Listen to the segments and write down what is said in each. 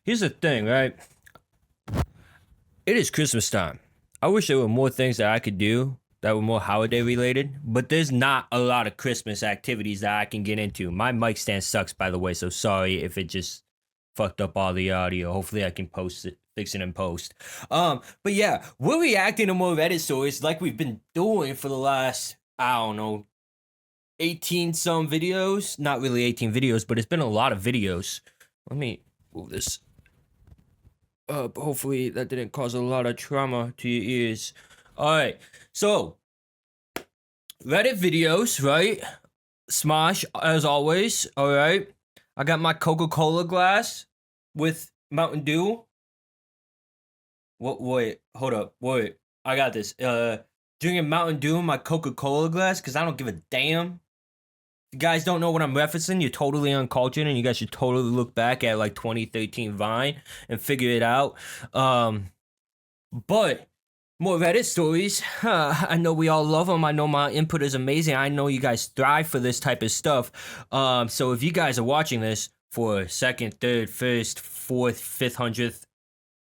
here's the thing, right? It is Christmas time. I wish there were more things that I could do that were more holiday related, but there's not a lot of Christmas activities that I can get into. My mic stand sucks, by the way, so sorry if it just fucked up all the audio. Hopefully I can fix it in post. But yeah, we're reacting to more Reddit stories like we've been doing for the last, I don't know, 18 some videos. Not really 18 videos, but it's been a lot of videos. Let me move this up. Hopefully that didn't cause a lot of trauma to your ears. Alright, so Reddit videos, right? Smosh, as always, alright? I got my Coca-Cola glass with Mountain Dew. Wait, hold up, wait. I got this. Drinking Mountain Dew in my Coca-Cola glass because I don't give a damn. If you guys don't know what I'm referencing, you're totally uncultured, and you guys should totally look back at like 2013 Vine and figure it out. But more Reddit stories. I know we all love them. I know my input is amazing. I know you guys thrive for this type of stuff. So if you guys are watching this for second, third, first, fourth, 500th,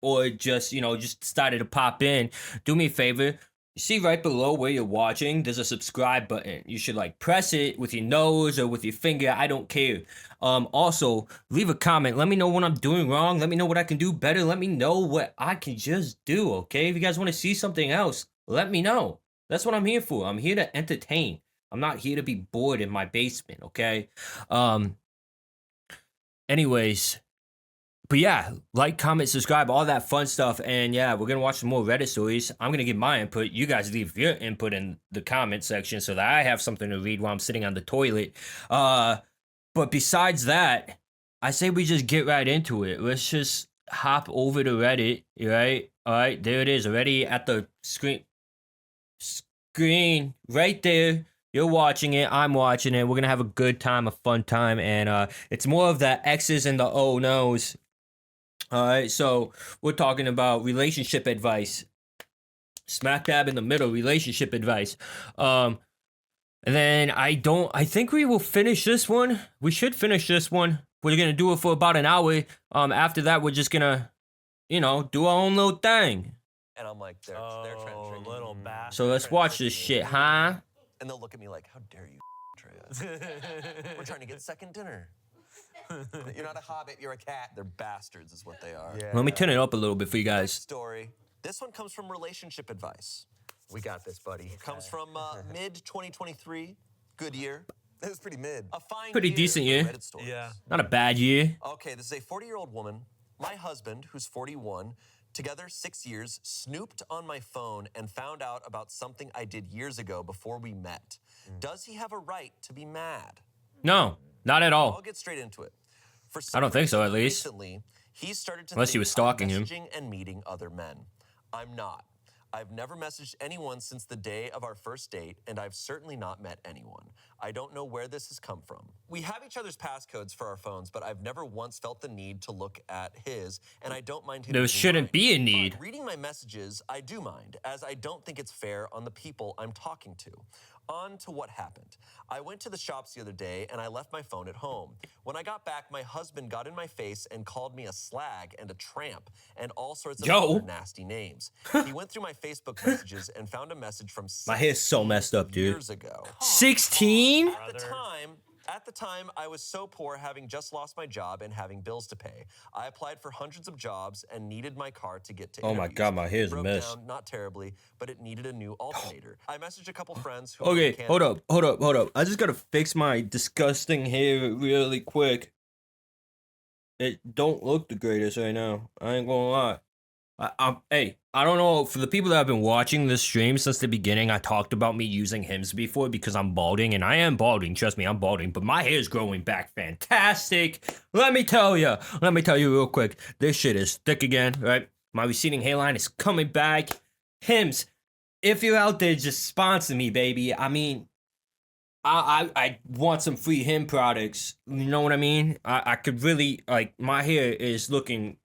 or just, just started to pop in, do me a favor. You see right below where you're watching, there's a subscribe button. You should press it with your nose or with your finger. I don't care. Also, leave a comment. Let me know what I'm doing wrong. Let me know what I can do better. Let me know what I can just do, okay? If you guys want to see something else, let me know. That's what I'm here for. I'm here to entertain. I'm not here to be bored in my basement, okay? Anyways, but yeah, like, comment, subscribe, all that fun stuff. And yeah, we're gonna watch some more Reddit stories. I'm gonna give my input. You guys leave your input in the comment section so that I have something to read while I'm sitting on the toilet. But besides that, I say we just get right into it. Let's just hop over to Reddit, right? All right, there it is, already at the screen right there. You're watching it, I'm watching it. We're gonna have a good time, a fun time, and it's more of the X's and the oh no's. All right, so we're talking about relationship advice. Smack dab in the middle, relationship advice. And then I think we will finish this one. We should finish this one. We're gonna do it for about an hour. After that, we're just gonna, do our own little thing. And I'm like, they're trying to little bastard. So let's watch this shit, huh? And they'll look at me like, how dare you, Treya? We're trying to get second dinner. You're not a hobbit, you're a cat. They're bastards is what they are. Yeah. Let me turn it up a little bit for you guys. Next story. This one comes from relationship advice. We got this, buddy. It comes from mid-2023. Good year. It was pretty mid. A fine Pretty year decent year. Reddit stories. Yeah. Not a bad year. Okay, this is a 40-year-old woman. My husband, who's 41, together 6 years, snooped on my phone and found out about something I did years ago before we met. Does he have a right to be mad? No, not at all. I'll get straight into it. For I don't think so, at least. Recently, he started to Unless think he was stalking I'm him. messaging and meeting other men. I'm not. I've never messaged anyone since the day of our first date, and I've certainly not met anyone. I don't know where this has come from. We have each other's passcodes for our phones, but I've never once felt the need to look at his, and I don't mind him. There shouldn't be a need. But reading my messages, I do mind, as I don't think it's fair on the people I'm talking to. On to what happened. I went to the shops the other day and I left my phone at home. When I got back, my husband got in my face and called me a slag and a tramp and all sorts of other nasty names. He went through my Facebook messages and found a message from My hair's so messed up, dude. years ago. 16? At the time, I was so poor, having just lost my job and having bills to pay. I applied for hundreds of jobs and needed my car to get to Oh my God, my hair's a mess. Down, not terribly, but it needed a new alternator. I messaged a couple friends who Okay, hold up. I just gotta fix my disgusting hair really quick. It don't look the greatest right now. I ain't gonna lie. Hey, I don't know, for the people that have been watching this stream since the beginning, I talked about me using Hims before because I'm balding, and I am balding, trust me, I'm balding, but my hair's growing back fantastic. Let me tell you real quick, this shit is thick again, right? My receding hairline is coming back. Hims, if you're out there, just sponsor me, baby. I mean, I want some free Him products, you know what I mean? I could really, my hair is looking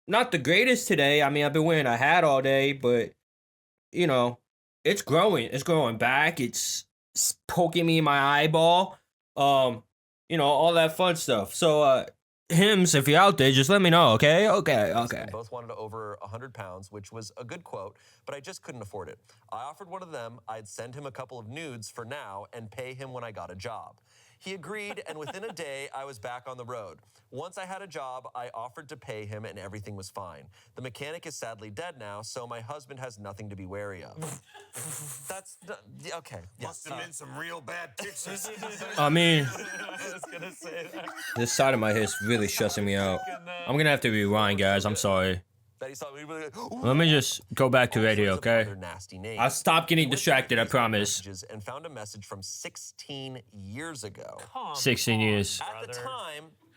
not the greatest today. I mean, I've been wearing a hat all day, but, it's growing. It's growing back. It's poking me in my eyeball. All that fun stuff. So, Hims, if you're out there, just let me know, okay? Okay. And both wanted over 100 pounds, which was a good quote, but I just couldn't afford it. I offered one of them I'd send him a couple of nudes for now and pay him when I got a job. He agreed, and within a day, I was back on the road. Once I had a job, I offered to pay him, and everything was fine. The mechanic is sadly dead now, so my husband has nothing to be wary of. That's okay. Yeah. Must have been some real bad pictures. I mean, I was gonna say that. this side of my head is really stressing me out. I'm gonna have to rewind, guys. I'm sorry. That he saw me really like, "Ooh." Let me just go back to right here, All sorts of okay? other nasty names. I'll stop getting Went through distracted, I Facebook promise. messages And found a message from 16 years ago. 16 years.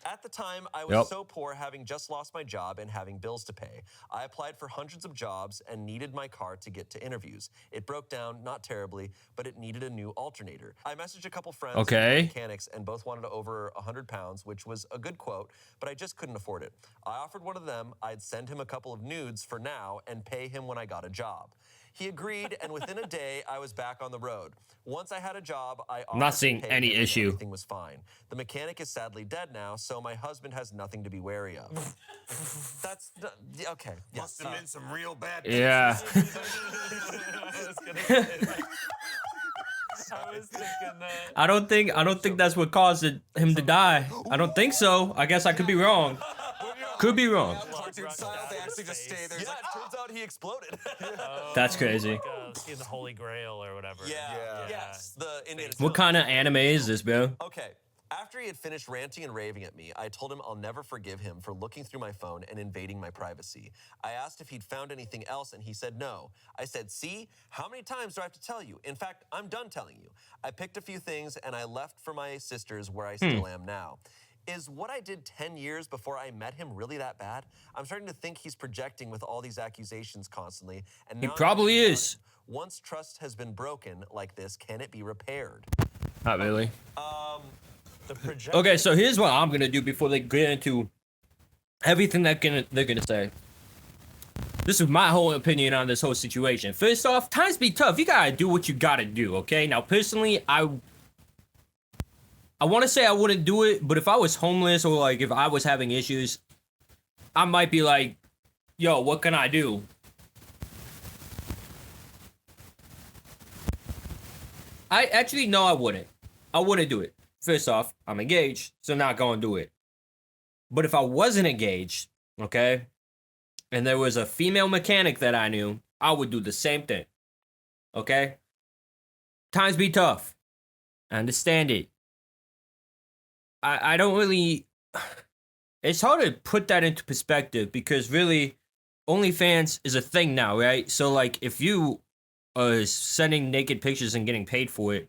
At the time, I was Yep. so poor, having just lost my job and having bills to pay. I applied for hundreds of jobs and needed my car to get to interviews. It broke down, not terribly, but it needed a new alternator. I messaged a couple friends Okay. who were mechanics, and both wanted over 100 pounds, which was a good quote, but I just couldn't afford it. I offered one of them I'd send him a couple of nudes for now and pay him when I got a job. He agreed, and within a day, I was back on the road. Once I had a job, I offered not to seeing pay any him, and issue. Everything was fine. The mechanic is sadly dead now, so my husband has nothing to be wary of. That's okay. Yeah. Must have been some real bad pictures. Yeah. I was gonna say that. I was thinking that. I don't think that's what caused him to die. I don't think so. I guess I could be wrong. Could be wrong. Cartoon style, they actually just stay there. Yeah, it turns out he exploded. That's crazy. Like, seeing the Holy Grail or whatever. Yeah. Yes. The Indiana What Jones. kind of anime is this, bro? Okay. After he had finished ranting and raving at me, I told him I'll never forgive him for looking through my phone and invading my privacy. I asked if he'd found anything else, and he said no. I said, see, how many times do I have to tell you? In fact, I'm done telling you. I picked a few things, and I left for my sister's where I still am now. Is what I did 10 years before I met him really that bad? I'm starting to think he's projecting with all these accusations constantly. And He now I'm probably thinking about is. it. Once trust has been broken like this, can it be repaired? Not really. The project. Okay, so here's what I'm gonna do before they get into everything they're gonna say. This is my whole opinion on this whole situation. First off, times be tough. You gotta do what you gotta do, okay? Now, personally, I want to say I wouldn't do it, but if I was homeless or like if I was having issues, I might be like, yo, what can I do? I actually, no, I wouldn't. I wouldn't do it. First off, I'm engaged, so not gonna do it. But if I wasn't engaged, okay, and there was a female mechanic that I knew, I would do the same thing. Okay? Times be tough. I understand it. I don't really. It's hard to put that into perspective because really, OnlyFans is a thing now, right? So, like, if you are sending naked pictures and getting paid for it,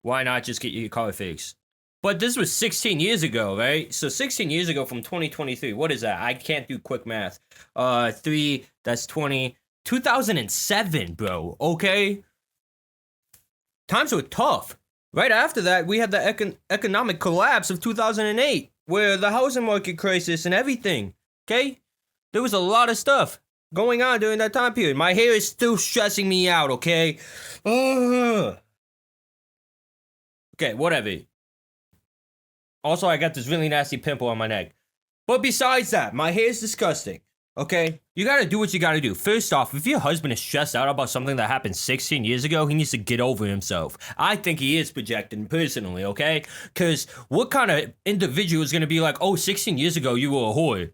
why not just get your car fixed? But this was 16 years ago, right? So 16 years ago from 2023. What is that? I can't do quick math. 3, that's 20. 2007, bro. Okay? Times were tough. Right after that, we had the economic collapse of 2008, where the housing market crisis and everything. Okay? There was a lot of stuff going on during that time period. My hair is still stressing me out, okay? Ugh. Okay, whatever. Also, I got this really nasty pimple on my neck. But besides that, my hair is disgusting. Okay? You gotta do what you gotta do. First off, if your husband is stressed out about something that happened 16 years ago, he needs to get over himself. I think he is projecting personally, okay? Because what kind of individual is gonna be like, oh, 16 years ago, you were a whore?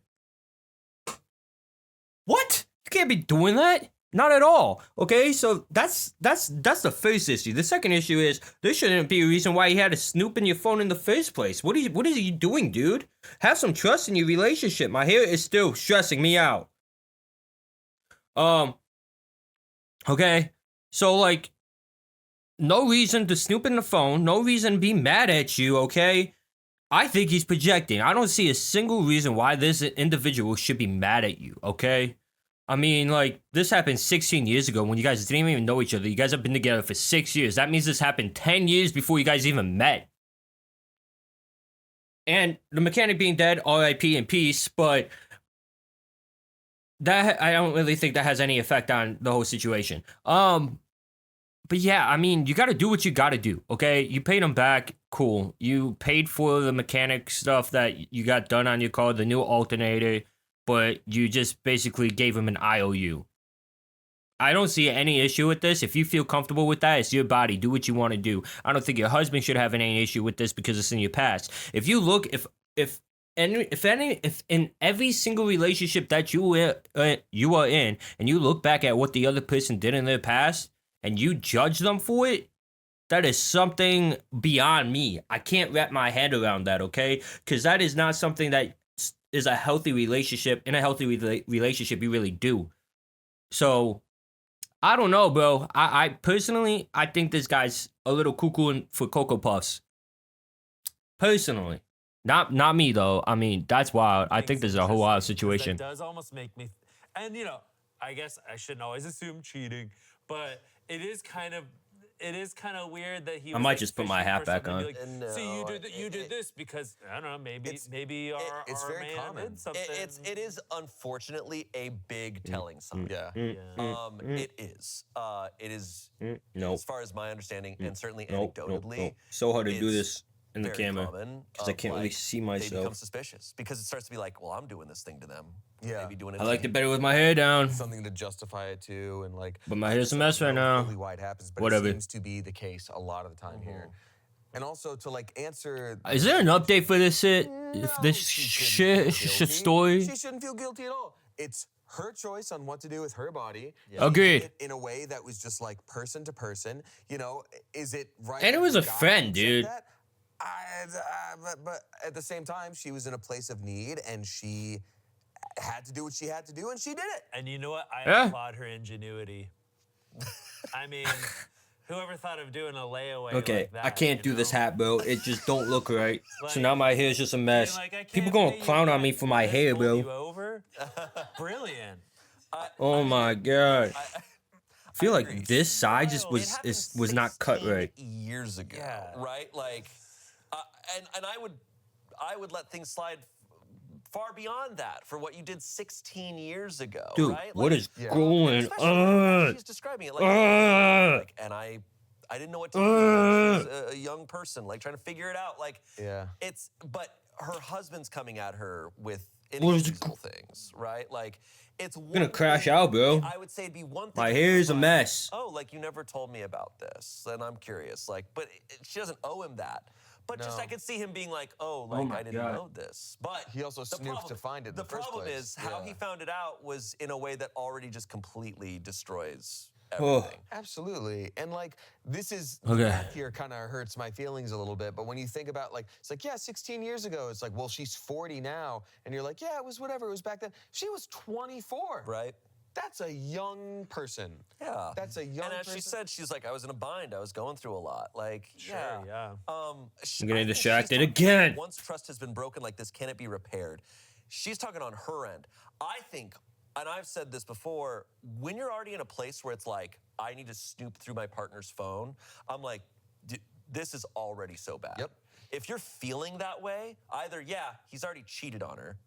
What? You can't be doing that. Not at all. Okay, so that's the first issue. The second issue is there shouldn't be a reason why he had to snoop in your phone in the first place. What is he doing, dude? Have some trust in your relationship. My hair is still stressing me out. Okay, so like, no reason to snoop in the phone. No reason to be mad at you. Okay, I think he's projecting. I don't see a single reason why this individual should be mad at you. Okay. I mean, like, this happened 16 years ago when you guys didn't even know each other. You guys have been together for 6 years. That means this happened 10 years before you guys even met. And the mechanic being dead, RIP in peace, but that I don't really think that has any effect on the whole situation. But yeah, I mean, you got to do what you got to do, okay? You paid them back, cool. You paid for the mechanic stuff that you got done on your car, the new alternator, but you just basically gave him an IOU. I don't see any issue with this. If you feel comfortable with that, it's your body. Do what you want to do. I don't think your husband should have any issue with this because it's in your past. If you look, if in every single relationship that you are in, and you look back at what the other person did in their past, and you judge them for it, that is something beyond me. I can't wrap my head around that, okay? Because that is not something that is a healthy relationship. In a healthy relationship, you really do. So, I don't know, bro. I personally, I think this guy's a little cuckoo for Cocoa Puffs. Personally. Not me, though. I mean, that's wild. I think this is a whole wild situation. That does almost make me... And, you know, I guess I shouldn't always assume cheating, but it is kind of weird that he. I might just put my hat back on. Like, see, you did this because I don't know. Maybe it's our very man common. did something. It is unfortunately a big telling sign. Yeah. It is. It is. No. As far as my understanding, and certainly anecdotally, So hard to do it's this in the very camera common because I of, can't really see They become myself. suspicious because it starts to be like, well, I'm doing this thing to them. Yeah. Maybe doing it. I to liked me. it better with my hair down. Something to justify it to, and like. But my hair's a mess right now. Really why it happens, but Whatever. it seems to be the case a lot of the time here. And also to like answer. Is there an update for this shit? If this she shouldn't feel guilty. story? She shouldn't feel guilty at all. It's her choice on what to do with her body. Yeah. She Agreed. did it in a way that was just like person to person. You know, is it right? And it that was the a guy friend, said dude. that? But at the same time, she was in a place of need, and she had to do what she had to do, and she did it. And you know what? I Yeah. applaud her ingenuity. I mean, whoever thought of doing a layaway Okay, like that, I can't you do this know? hat, bro. It just don't look right. So Like, now my hair's just a mess. Being like, I can't People pay gonna you clown on back. me for my This hair, pulled you bro. over? Brilliant. Oh my god. I feel agree. like this side just It was happened was not cut 16 right. years ago, Yeah. right? Like, and I would let things slide far beyond that for what you did 16 years ago, Dude, right? what is Yeah. going especially how on? she's describing it like, and I didn't know what to do. She was a young person, like trying to figure it out. Like, Yeah. but her husband's coming at her with What is inexcusable things, right? Like, it's Gonna crash out, bro. I would say it'd be one thing. My if hair you're is a like, mess. Oh, like you never told me about this, and I'm curious. Like, but she doesn't owe him that. But just No. I could see him being like, oh, like my I didn't God. know this. But He also snooped to find it in the first problem place. is how he Yeah. found it out was in a way that already just completely destroys Oh. everything. Absolutely. And like this is Okay. the math here kind of hurts my feelings a little bit. But when you think about like it's like, yeah, 16 years ago, it's like, well, she's 40 now. And you're like, yeah, it was whatever, it was back then. She was 24. Right? That's a young person. Yeah. That's a young And as person. she said, she's like, I was in a bind. I was going through a lot. Like, Sure, yeah. yeah. I'm I getting think she's distracted talking again. Once trust has been broken like this, can it be repaired? She's talking on her end. I think, and I've said this before, when you're already in a place where it's like, I need to snoop through my partner's phone, I'm like, this is already so bad. Yep. If you're feeling that way, either, yeah, he's already cheated on her,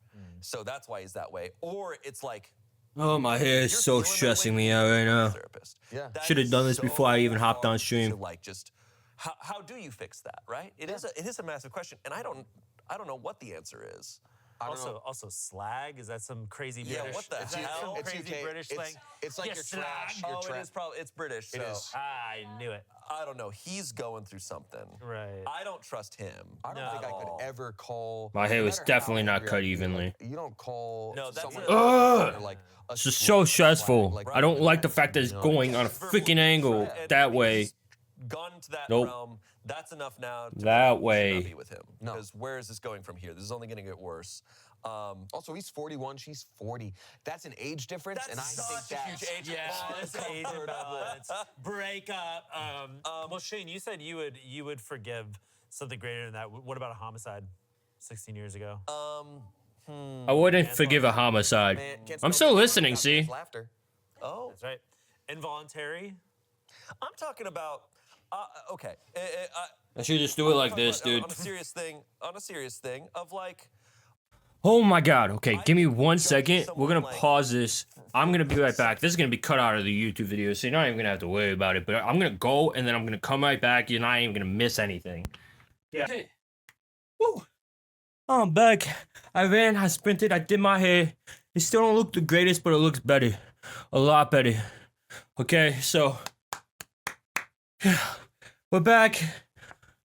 so that's why he's that way, or it's like, Oh, my hair is you're so feeling that way, stressing me you out need right to go to a now. therapist. Yeah. That Should have is done this before I even hopped on hard stream. to, like, just how do you fix that, right? It is a massive question, and I don't know what the answer is. I don't know. Also, slag? Is that some crazy Yeah, British? what the is that hell? some It's crazy UK. British It's- slang? it's like Yeah, your slag. trash. Your Oh, it is probably it's British. It so is. I knew it. I don't know. He's going through something. Right. I don't trust him. I don't No. think I at all. could ever call. My hair no was matter definitely how not angry cut I feel, evenly. like, you don't call. No, that's someone a- or, like a It's just slip, so a stressful. flag, like, I don't like the that's fact that it's nuts. going on a Verbal freaking abuse, angle right? And that I mean, way. he's gone to that Nope. realm. That's enough now. To That you should way. not be with him. No. Because where is this going from here? This is only going to get worse. Also, he's 41. She's 40. That's an age difference, That's and I such think a that's huge age Yeah, difference. it's age imbalance. Break up. Well, Shane, you said you would forgive something greater than that. What about a homicide? 16 years ago. I wouldn't forgive a homicide. Man, can't I'm spell still that listening, without see? his laughter. Oh, That's right. Involuntary. I'm talking about. Okay. I should just do it like talking this, about- dude. On a serious thing of like. Oh my god. Okay, give me 1 judge second. We're someone gonna like- pause this I'm gonna be right back. This is gonna be cut out of the YouTube video, so you're not even gonna have to worry about it. But I'm gonna go and then I'm gonna come right back. You're not even gonna miss anything. Yeah. Hey. Woo. I'm back. I ran, I sprinted, I did my hair. It still don't look the greatest, but it looks better. A lot better. Okay, so we're back.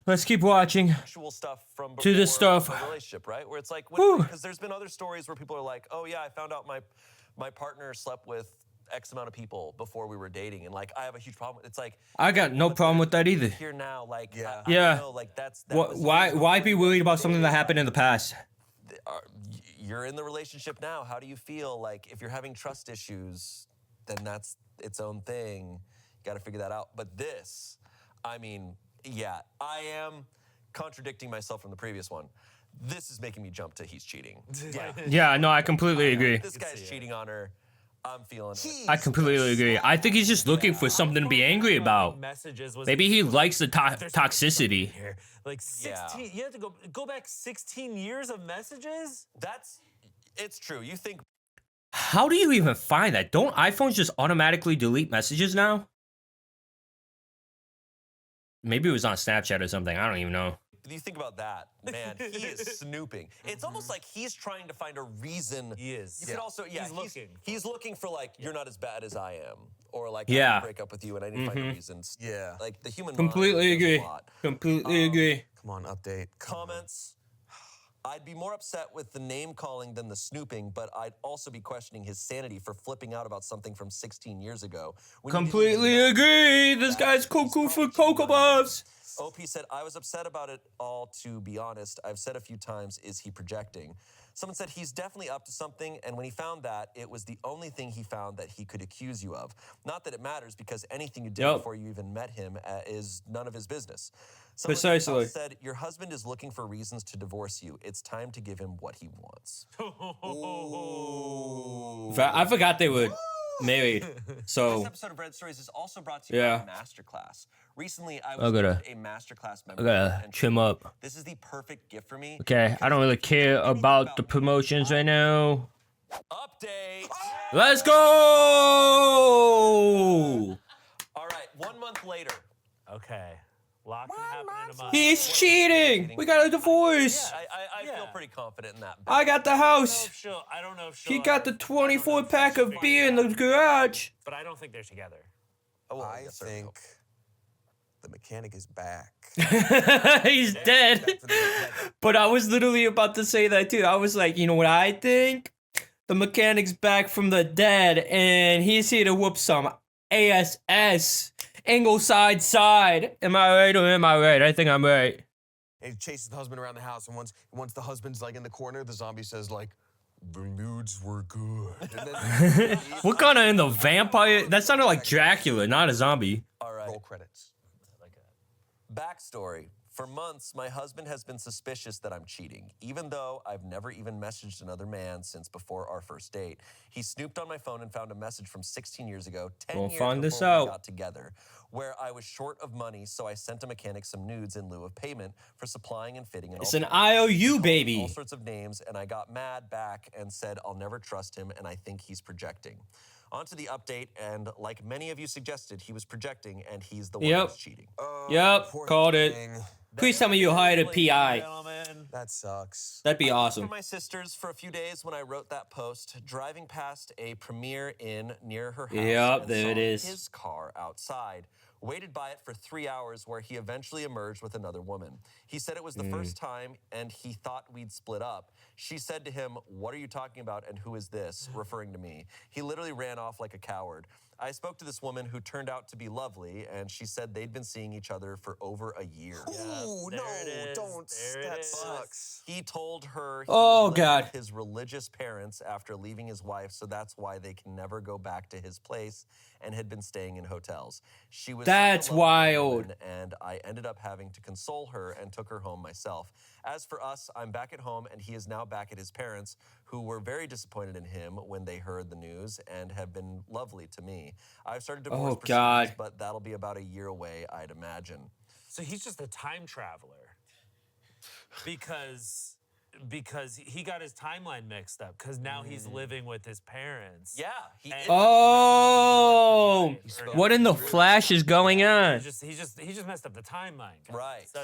Let's keep watching. Actual stuff from To the before stuff. the relationship, right? Where it's like, Whew. because there's been other stories where people are like, oh yeah, I found out my partner slept with X amount of people before we were dating, and like I have a huge problem. It's like I got no problem with that either. here now, like Yeah. I Yeah. don't know, like that was Why be worried about something that happened in the past? You're in the relationship now. How do you feel? Like if you're having trust issues, then that's its own thing. You got to figure that out. But this, I mean, yeah, I am contradicting myself from the previous one. This is making me jump to he's cheating. Yeah. Yeah, no, I completely agree. This guy's cheating on her. I'm feeling it. I completely agree. I think he's just looking for something to be angry about. Messages was Maybe he likes the There's toxicity. here. Like 16. You have to go back 16 years of messages. It's true. You think How do you even find that? Don't iPhones just automatically delete messages now? Maybe it was on Snapchat or something. I don't even know. you think about that, man, he is snooping. It's almost like he's trying to find a reason. He is. You could also, He's looking. He's looking for like, you're not as bad as I am. Or like, I Yeah. need to break up with you and I need to find reasons. Yeah. Like the human Completely mind does a agree. lot. Completely agree. Come on, update. Comments. I'd be more upset with the name calling than the snooping, but I'd also be questioning his sanity for flipping out about something from 16 years ago. when you didn't even Completely know. agree. This guy's cuckoo for Cocoa Puffs. OP said, I was upset about it all, to be honest. I've said a few times, is he projecting? Someone said he's definitely up to something, and when he found that, it was the only thing he found that he could accuse you of. Not that it matters, because anything you did Yep. before you even met him is none of his business. Precisely. Someone said, your husband is looking for reasons to divorce you. It's time to give him what he wants. I forgot they were married. This So episode of Red Stories is also brought to you Yeah. by Masterclass. Recently, I I was gotta- gifted a Masterclass I membership. gotta and trim up. This is the perfect gift for me. Okay, I don't really care about the promotions right now. Update. Let's go! All right, 1 month later. Okay. Lock can happen in a month. He's cheating. We got a divorce. I feel Yeah. pretty confident in that. I got the I house. don't know if she'll He got the ever- I don't know 24 if pack she'll of figure beer it in the out, garage. But I don't think they're together. Oh, well, I yes, sir. think the mechanic is back. He's dead. But I was literally about to say that too. I was like, you know what I think? The mechanic's back from the dead, and he's here to whoop some ASS. Ingleside side. Am I right or am I right? I think I'm right. And he chases the husband around the house, and once the husband's like in the corner, the zombie says like, "The nudes were good." And then What kind of in the vampire? That sounded like Dracula, not a zombie. All right. roll credits. Backstory. For months, my husband has been suspicious that I'm cheating, even though I've never even messaged another man since before our first date. He snooped on my phone and found a message from 16 years ago, 10 We'll years find this before we out. got together, where I was short of money, so I sent a mechanic some nudes in lieu of payment for supplying and fitting an It's an alternative. IOU, All baby. sorts of names, and I got mad back and said I'll never trust him, and I think he's projecting. On to the update, and like many of you suggested, he was projecting, and he's the one Yep. who's cheating. Yep, Poor called it. thing. Please tell me you hired a Ladies and PI. gentlemen. That sucks. That'd be I worked awesome. for my sisters for a few days when I wrote that post, driving past a Premier Inn near her house. Yep, and there saw it is. His car outside. Waited by it for 3 hours, where he eventually emerged with another woman. He said it was the first time, and he thought we'd split up. She said to him, "What are you talking about, and who is this?" referring to me. He literally ran off like a coward. I spoke to this woman who turned out to be lovely, and she said they'd been seeing each other for over a year. Ooh, there no, it is. don't. There it That is. sucks. He told her he Oh, was living God. with his religious parents after leaving his wife, so that's why they can never go back to his place, and had been staying in hotels. She was such a That's lovely wild. woman, and I ended up having to console her and took her home myself. As for us, I'm back at home, and he is now back at his parents, who were very disappointed in him when they heard the news and have been lovely to me. I've started divorce Oh, proceedings, God. but that'll be about a year away, I'd imagine. So he's just a time traveler. Because because he got his timeline mixed up because now he's living with his parents. Yeah, he And- is. Oh, Right. what in the flash is going on? He just messed up the timeline. Guys. Right. So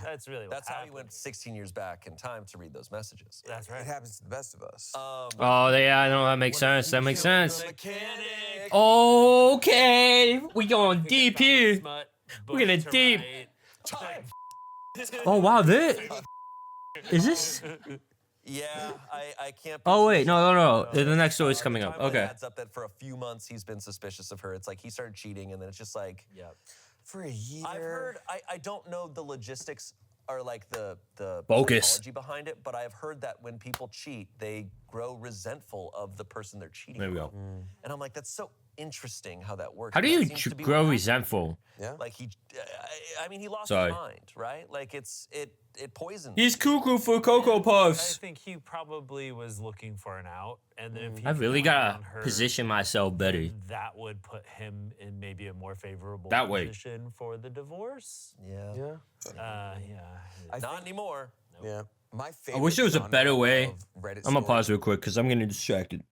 that's really That's what how he went 16 years back in time to read those messages. That's It right. happens to the best of us. Oh, yeah, I know that makes sense. That makes sense. Mechanic. Okay, we going deep here. We're gonna to deep. right. Oh wow, this is this? Yeah, I can't. Oh wait, no. The next story's coming up. The timeline Okay. adds up that for a few months he's been suspicious of her. It's like he started cheating, and then it's just like. Yep. For a year. I've heard. I don't know the logistics or like the Bogus. psychology behind it, but I've heard that when people cheat, they grow resentful of the person they're cheating. There we on. go. And I'm like, that's so interesting how that works. How do That you seems to be what grow happened. resentful? Yeah. Like I mean, he lost Sorry. his mind, right? Like it poisoned. He's cuckoo for Cocoa I Puffs. think he probably was looking for an out, and then if he I really could gotta find her, position myself better. that would put him in maybe a more favorable That way. position for the divorce. Yeah. Yeah. Yeah. Not anymore. Yeah. My I favorite. wish there was a genre better way. of Reddit I'm gonna stories- pause real quick because I'm getting distracted.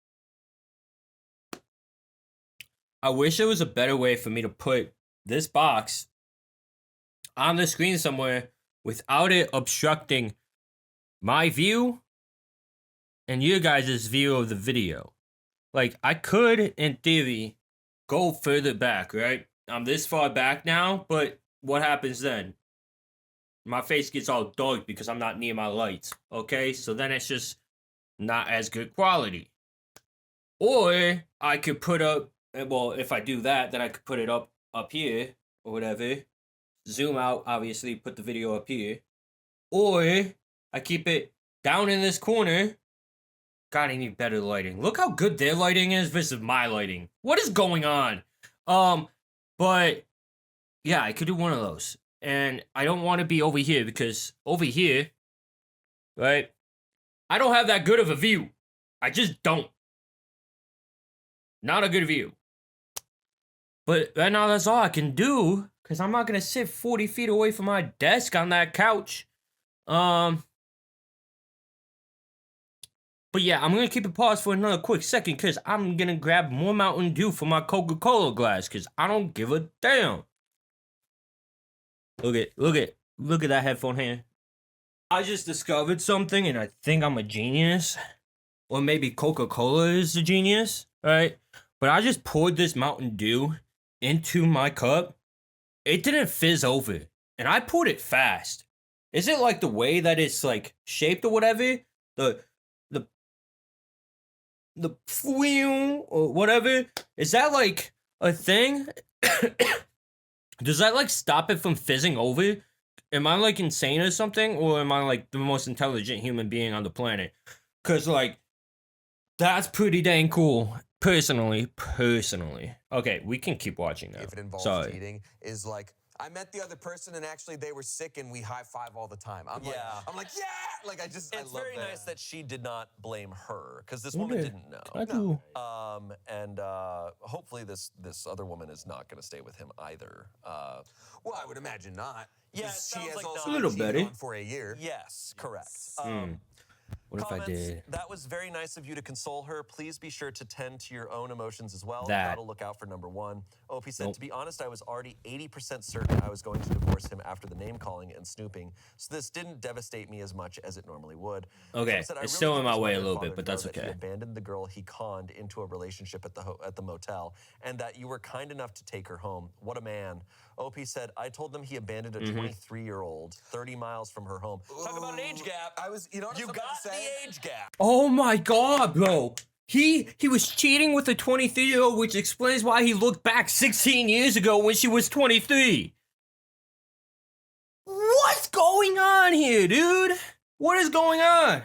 I wish there was a better way for me to put this box on the screen somewhere without it obstructing my view and you guys' view of the video. Like, I could, in theory, go further back, right? I'm this far back now, but what happens then? My face gets all dark because I'm not near my lights, okay? So then it's just not as good quality. Or I could put up, well, if I do that, then I could put it up here or whatever. Zoom out, obviously, put the video up here. Or I keep it down in this corner. God, I need better lighting. Look how good their lighting is versus my lighting. What is going on? But yeah, I could do one of those. And I don't want to be over here because over here, right? I don't have that good of a view. I just don't. Not a good view. But right now, that's all I can do because I'm not going to sit 40 feet away from my desk on that couch. But yeah, I'm going to keep it paused for another quick second because I'm going to grab more Mountain Dew for my Coca-Cola glass because I don't give a damn. Look at that headphone here. I just discovered something and I think I'm a genius. Or maybe Coca-Cola is a genius, right? But I just poured this Mountain Dew into my cup. It didn't fizz over. And I poured it fast. Is it like the way that it's like shaped or whatever? The fwing or whatever? Is that like a thing? Does that like stop it from fizzing over? Am I like insane or something? Or am I like the most intelligent human being on the planet? Cause like, that's pretty dang cool. Personally. Okay, we can keep watching now. If it involves Sorry. cheating, is like I met the other person and actually they were sick and we high five all the time. I'm like, yeah, like I It's love very that. nice that she did not blame her because this woman didn't know. I do. And hopefully this other woman is not going to stay with him either. Well, I would imagine not. Yeah, it 'cause she sounds has like also not. been A little cheated better. on for a year. Yes, correct. What if I Comments, did? That was very nice of you to console her. Please be sure to tend to your own emotions as well. That. You gotta look out for number one. OP said, to be honest, I was already 80% certain I was going to divorce him after the name calling and snooping, so this didn't devastate me as much as it normally would. Okay, Tim said, "I it's really still in hope my his way a mother and little father bit, but know that's that okay. He abandoned the girl he conned into a relationship at the motel, and that you were kind enough to take her home. What a man." OP said, "I told them he abandoned a 23-year-old 30 miles from her home." Talk about an age gap. I was, you know what I You was about got to say? the age gap. Oh my god, bro. He was cheating with a 23-year-old, which explains why he looked back 16 years ago when she was 23. What's going on here, dude? What is going on?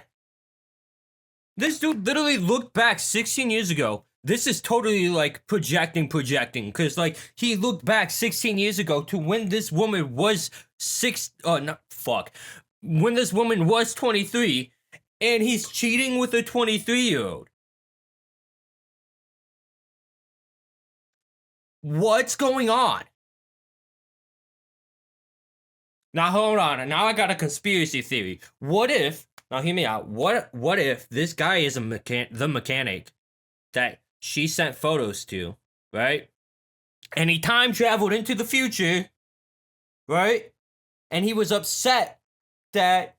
This dude literally looked back 16 years ago. This is totally like projecting, because like he looked back 16 years ago to when this woman was when this woman was 23, and he's cheating with a 23-year-old. What's going on? Now hold on. Now I got a conspiracy theory. What if Now hear me out. What if this guy is the mechanic that she sent photos to, right? And he time traveled into the future, right? And he was upset that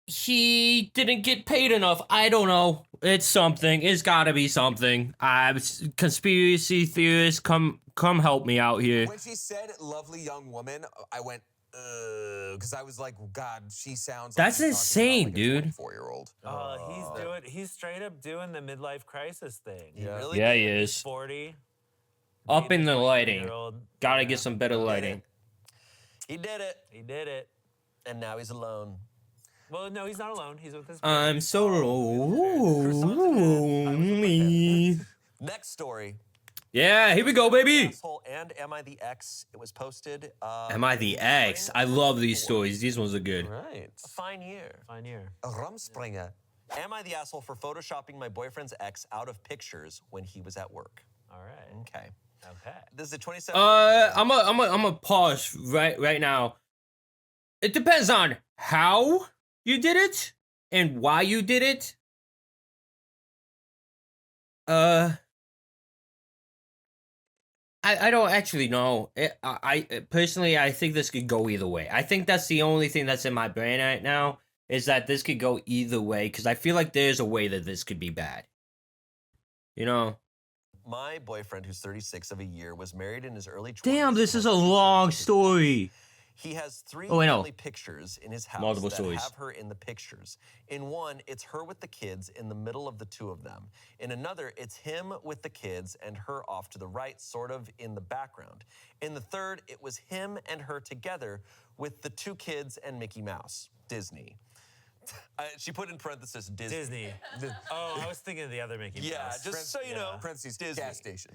he didn't get paid enough. I don't know. It's something. It's got to be something. Conspiracy theorists, come help me out here. When she said "lovely young woman," I went, because I was like, God, she sounds. That's like insane, dude. 24-year-old. He's straight up doing the midlife crisis thing. Yeah. Really? Yeah, did. he is. 40. Up in the lighting. 21-year-old. Gotta get some better lighting. He did it. He did it. And now he's alone. Well, no, he's not alone. He's with his. I'm so lonely. Next story. Yeah, here we go, baby. Asshole and Am I the Ex? It was posted. Am I the ex? I love these stories. These ones are good. Right. A fine year. Fine year. A Rumspringer. Am I the asshole for photoshopping my boyfriend's ex out of pictures when he was at work? All right. Okay. Okay. This is a 27. I'm a pause right now. It depends on how you did it and why you did it. I don't actually know. I personally, I think this could go either way. I think that's the only thing that's in my brain right now is that this could go either way because I feel like there's a way that this could be bad. You know? My boyfriend, who's 36 of a year, was married in his early 20s. Damn, this and is has a 3 long kids. story. He has 3 Oh, I know. family pictures in his house Multiple that stories. have her in the pictures. In one, it's her with the kids in the middle of the 2 of them. In another, it's him with the kids and her off to the right, sort of in the background. In the third, it was him and her together with the 2 kids and Mickey Mouse. Disney. She put in parenthesis Disney. Oh, I was thinking of the other Mickey Mouse. Yeah, just so you know. Parentheses, Disney. gas station.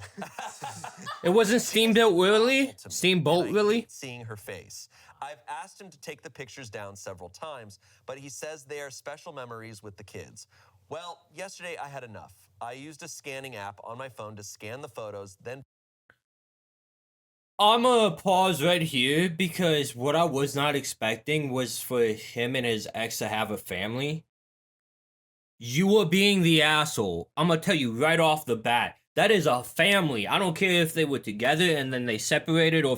It wasn't Steamboat Willie? Steamboat And I Willie? hate seeing her face. I've asked him to take the pictures down several times, but he says they are special memories with the kids. Well, yesterday I had enough. I used a scanning app on my phone to scan the photos, then I'm gonna pause right here because what I was not expecting was for him and his ex to have a family. You are being the asshole. I'm gonna tell you right off the bat. That is a family. I don't care if they were together and then they separated or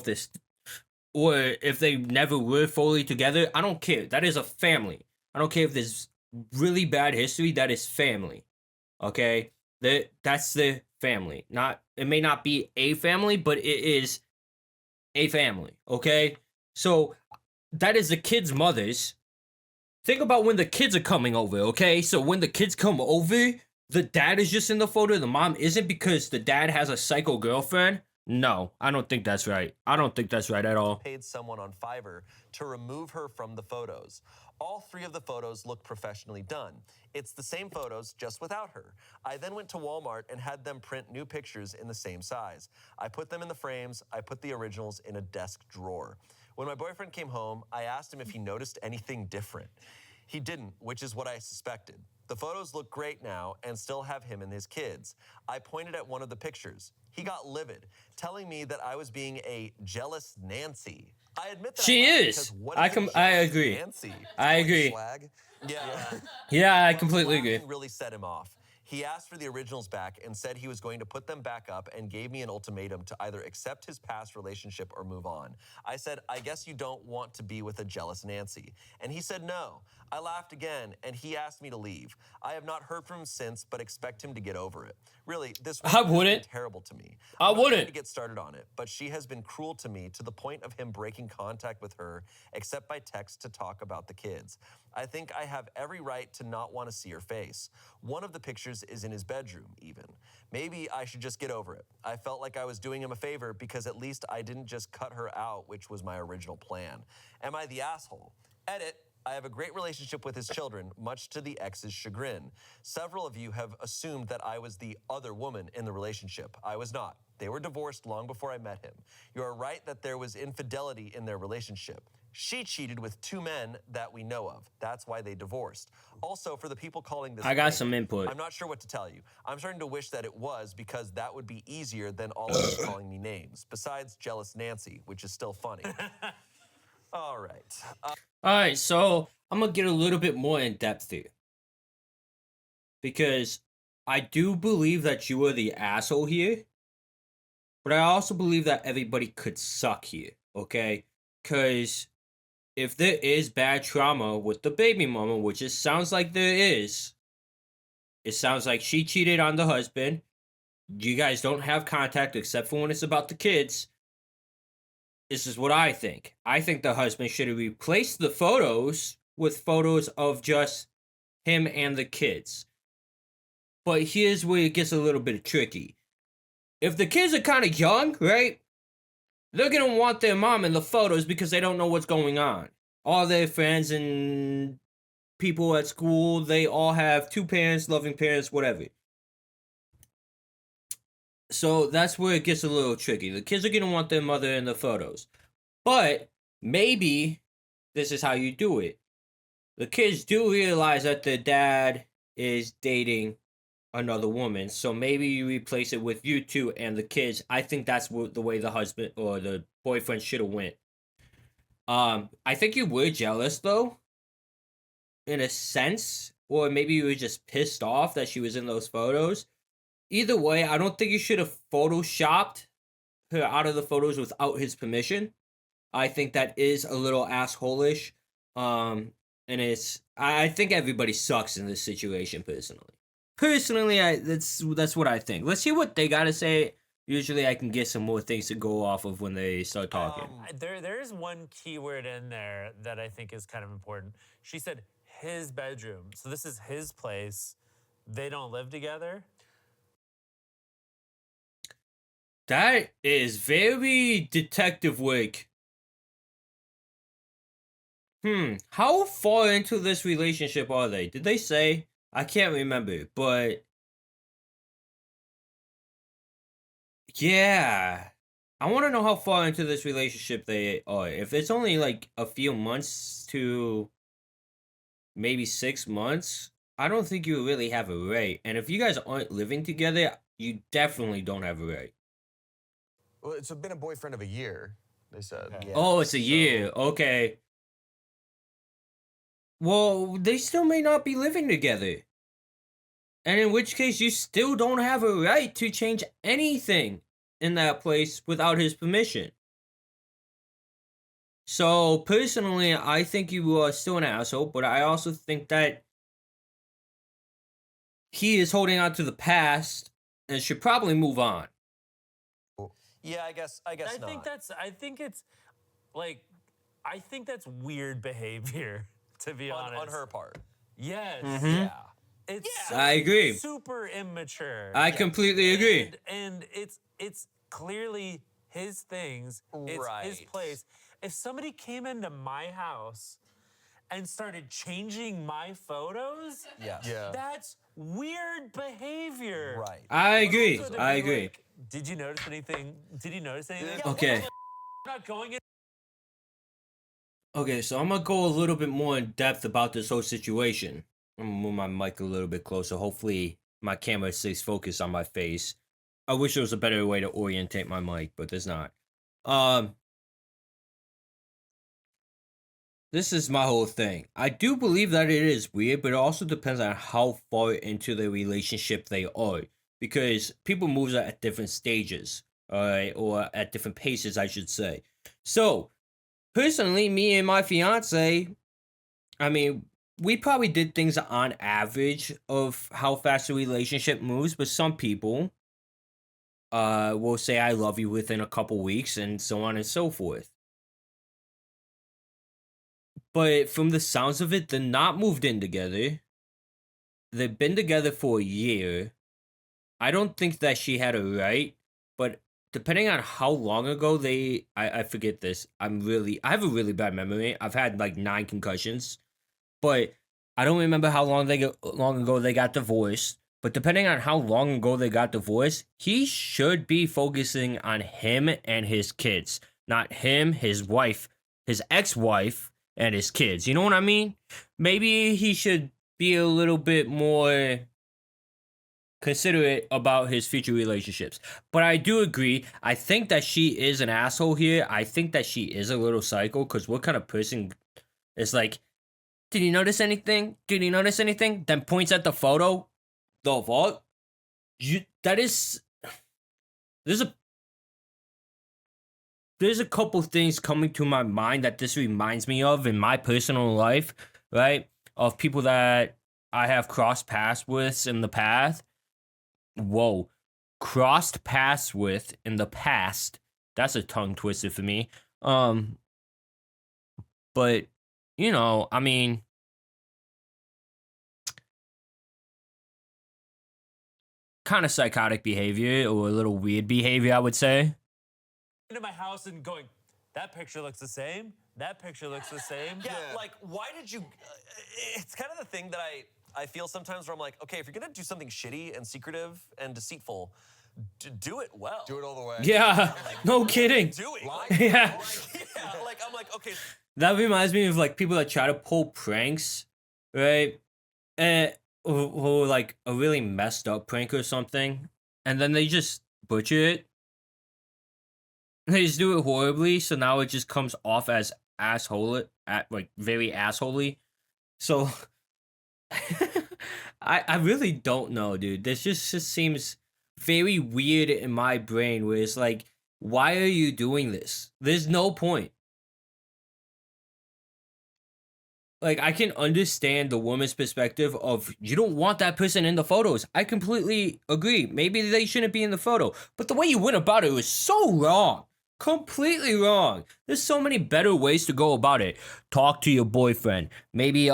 if they never were fully together. I don't care. That is a family. I don't care if there's really bad history. That is family. Okay? That's the family. It may not be a family, but it is a family, okay? So that is the kids' mothers. Think about when the kids are coming over, okay? So when the kids come over, the dad is just in the photo, the mom isn't because the dad has a psycho girlfriend. No, I don't think that's right. I don't think that's right at all. paid someone on Fiverr to remove her from the photos. All 3 of the photos look professionally done. It's the same photos, just without her. I then went to Walmart and had them print new pictures in the same size. I put them in the frames. I put the originals in a desk drawer. When my boyfriend came home, I asked him if he noticed anything different. He didn't, which is what I suspected. The photos look great now and still have him and his kids. I pointed at one of the pictures. He got livid, telling me that I was being a jealous Nancy. I admit that She I laughed is. because what I is a com- I jealous agree. Nancy? I agree. Flag. Yeah. Yeah, I Well, completely agree. laughing really set him off. He asked for the originals back and said he was going to put them back up and gave me an ultimatum to either accept his past relationship or move on. I said, I guess you don't want to be with a jealous Nancy. And he said no. I laughed again and he asked me to leave. I have not heard from him since, but expect him to get over it. Really, this I woman has been wouldn't. terrible to me. I I'm not going wouldn't. to get started on it, but she has been cruel to me to the point of him breaking contact with her, except by text to talk about the kids. I think I have every right to not want to see her face. One of the pictures is in his bedroom, even. Maybe I should just get over it. I felt like I was doing him a favor because at least I didn't just cut her out, which was my original plan. Am I the asshole? Edit. I have a great relationship with his children, much to the ex's chagrin. Several of you have assumed that I was the other woman in the relationship. I was not. They were divorced long before I met him. You are right that there was infidelity in their relationship. She cheated with 2 men that we know of. That's why they divorced. Also, for the people calling this I got fake, some input. I'm not sure what to tell you. I'm starting to wish that it was because that would be easier than all of you calling me names. Besides jealous Nancy, which is still funny. All right. All right, so I'm gonna get a little bit more in depth here because I do believe that you are the asshole here, but I also believe that everybody could suck here. Okay, because if there is bad trauma with the baby mama, which it sounds like there is, it sounds like she cheated on the husband. You guys don't have contact except for when it's about the kids. This is what I think. I think the husband should have replaced the photos with photos of just him and the kids. But here's where it gets a little bit tricky. If the kids are kind of young, right? They're gonna want their mom in the photos because they don't know what's going on. All their friends and people at school, they all have two parents, loving parents, whatever. So that's where it gets a little tricky. The kids are gonna want their mother in the photos. But maybe this is how you do it. The kids do realize that their dad is dating another woman, so maybe you replace it with you two and the kids. I think that's the way the husband or the boyfriend should have went. I think you were jealous though, in a sense, or maybe you were just pissed off that she was in those photos. Either way, I don't think you should have photoshopped her out of the photos without his permission. I think that is a little asshole-ish. And I think everybody sucks in this situation personally. That's what I think. Let's see what they gotta say. Usually I can get some more things to go off of when they start talking. There is one keyword in there that I think is kind of important. She said his bedroom. So this is his place. They don't live together. That is very detective work. How far into this relationship are they? Did they say? I can't remember, but yeah. I want to know how far into this relationship they are. If it's only like a few months to maybe 6 months, I don't think you really have a right. And if you guys aren't living together, you definitely don't have a right. Well, it's been a boyfriend of a year, they said. Yeah, Oh, it's a so- year. Okay. Well, they still may not be living together. And in which case, you still don't have a right to change anything in that place without his permission. So, personally, I think you are still an asshole, but I also think that he is holding on to the past and should probably move on. Yeah, I guess I not. think that's weird behavior, to be honest. on her part. Yes. Yeah. It's I agree. super immature. I completely agree. And it's clearly his things. It's his Right. place. If somebody came into my house and started changing my photos, Yes. Yeah. that's weird behavior. Right. I agree. Also, to I be agree. like, did you notice anything? Did you notice anything? Yeah, Okay. I'm not going in. Okay, so I'm gonna go a little bit more in depth about this whole situation. I'm gonna move my mic a little bit closer. Hopefully, my camera stays focused on my face. I wish there was a better way to orientate my mic, but there's not. This is my whole thing. I do believe that it is weird, but it also depends on how far into the relationship they are. Because people move at different stages, alright, or at different paces, I should say. So, personally, me and my fiance, I mean, we probably did things on average of how fast a relationship moves, but some people will say I love you within a couple weeks and so on and so forth. But from the sounds of it, they're not moved in together. They've been together for a year. I don't think that she had a right, but depending on how long ago I forget this. I have a really bad memory. I've had like 9 concussions, but I don't remember how long ago they got divorced. But depending on how long ago they got divorced, he should be focusing on him and his kids, not him, his wife, his ex-wife, and his kids. You know what I mean? Maybe he should be a little bit more considerate about his future relationships. But I do agree. I think that she is an asshole here. I think that she is a little psycho because what kind of person is like, did you notice anything? Did you notice anything? Then points at the photo. The fuck? That is. There's a there's a couple things coming to my mind that this reminds me of in my personal life, right? Of people that I have crossed paths with in the past. Whoa. Crossed paths with in the past. That's a tongue twister for me. But I mean, kind of psychotic behavior or a little weird behavior, I would say. Into my house and going, that picture looks the same. That picture looks the same. Yeah, like, why did you... it's kind of the thing that I feel sometimes where I'm like, okay, if you're going to do something shitty and secretive and deceitful, do it well. Do it all the way. Yeah, no kidding. Doing. Yeah. Like, I'm like, okay. That reminds me of like people that try to pull pranks, right? Or like a really messed up prank or something, and then they just butcher it. They just do it horribly, so now it just comes off as very assholey. So I really don't know, dude. This just seems very weird in my brain where it's like, why are you doing this? There's no point. Like, I can understand the woman's perspective of you don't want that person in the photos. I completely agree. Maybe they shouldn't be in the photo. But the way you went about it was so wrong. Completely wrong. There's so many better ways to go about it. Talk to your boyfriend. Maybe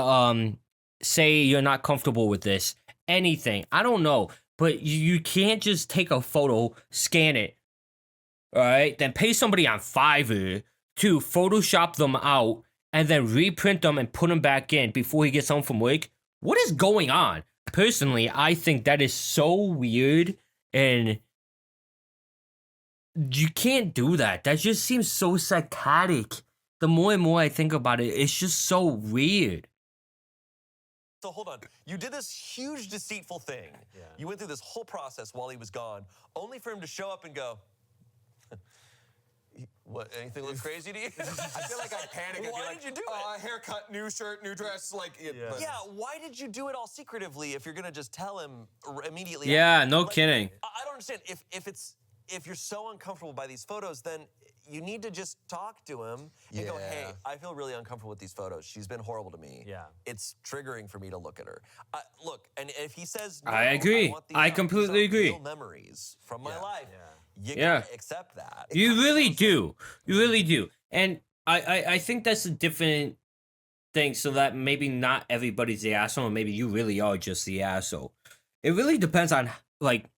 say you're not comfortable with this. Anything. I don't know. But you can't just take a photo, scan it, all right? Then pay somebody on Fiverr to Photoshop them out and then reprint them and put them back in before he gets home from work. What is going on? Personally, I think that is so weird, and you can't do that. That just seems so psychotic. The more and more I think about it, it's just so weird. So hold on. You did this huge deceitful thing. Yeah. You went through this whole process while he was gone, only for him to show up and go, what, anything look crazy to you? I feel like I'd panic. I'd be Why like, did you do it? Haircut, new shirt, new dress. Like, Yeah. Yeah, why did you do it all secretively if you're gonna just tell him immediately? Yeah, after? no Like, kidding. I don't understand. If you're so uncomfortable by these photos, then you need to just talk to him and go, hey, Yeah. I feel really uncomfortable with these photos. She's been horrible to me. Yeah. It's triggering for me to look at her. Look, and if he says, no, I agree. want these I out, completely these are agree. real memories from my life. Yeah. You Yeah. gotta accept that. You really do. You really do. And I think that's a different thing, so that maybe not everybody's the asshole, and maybe you really are just the asshole. It really depends on like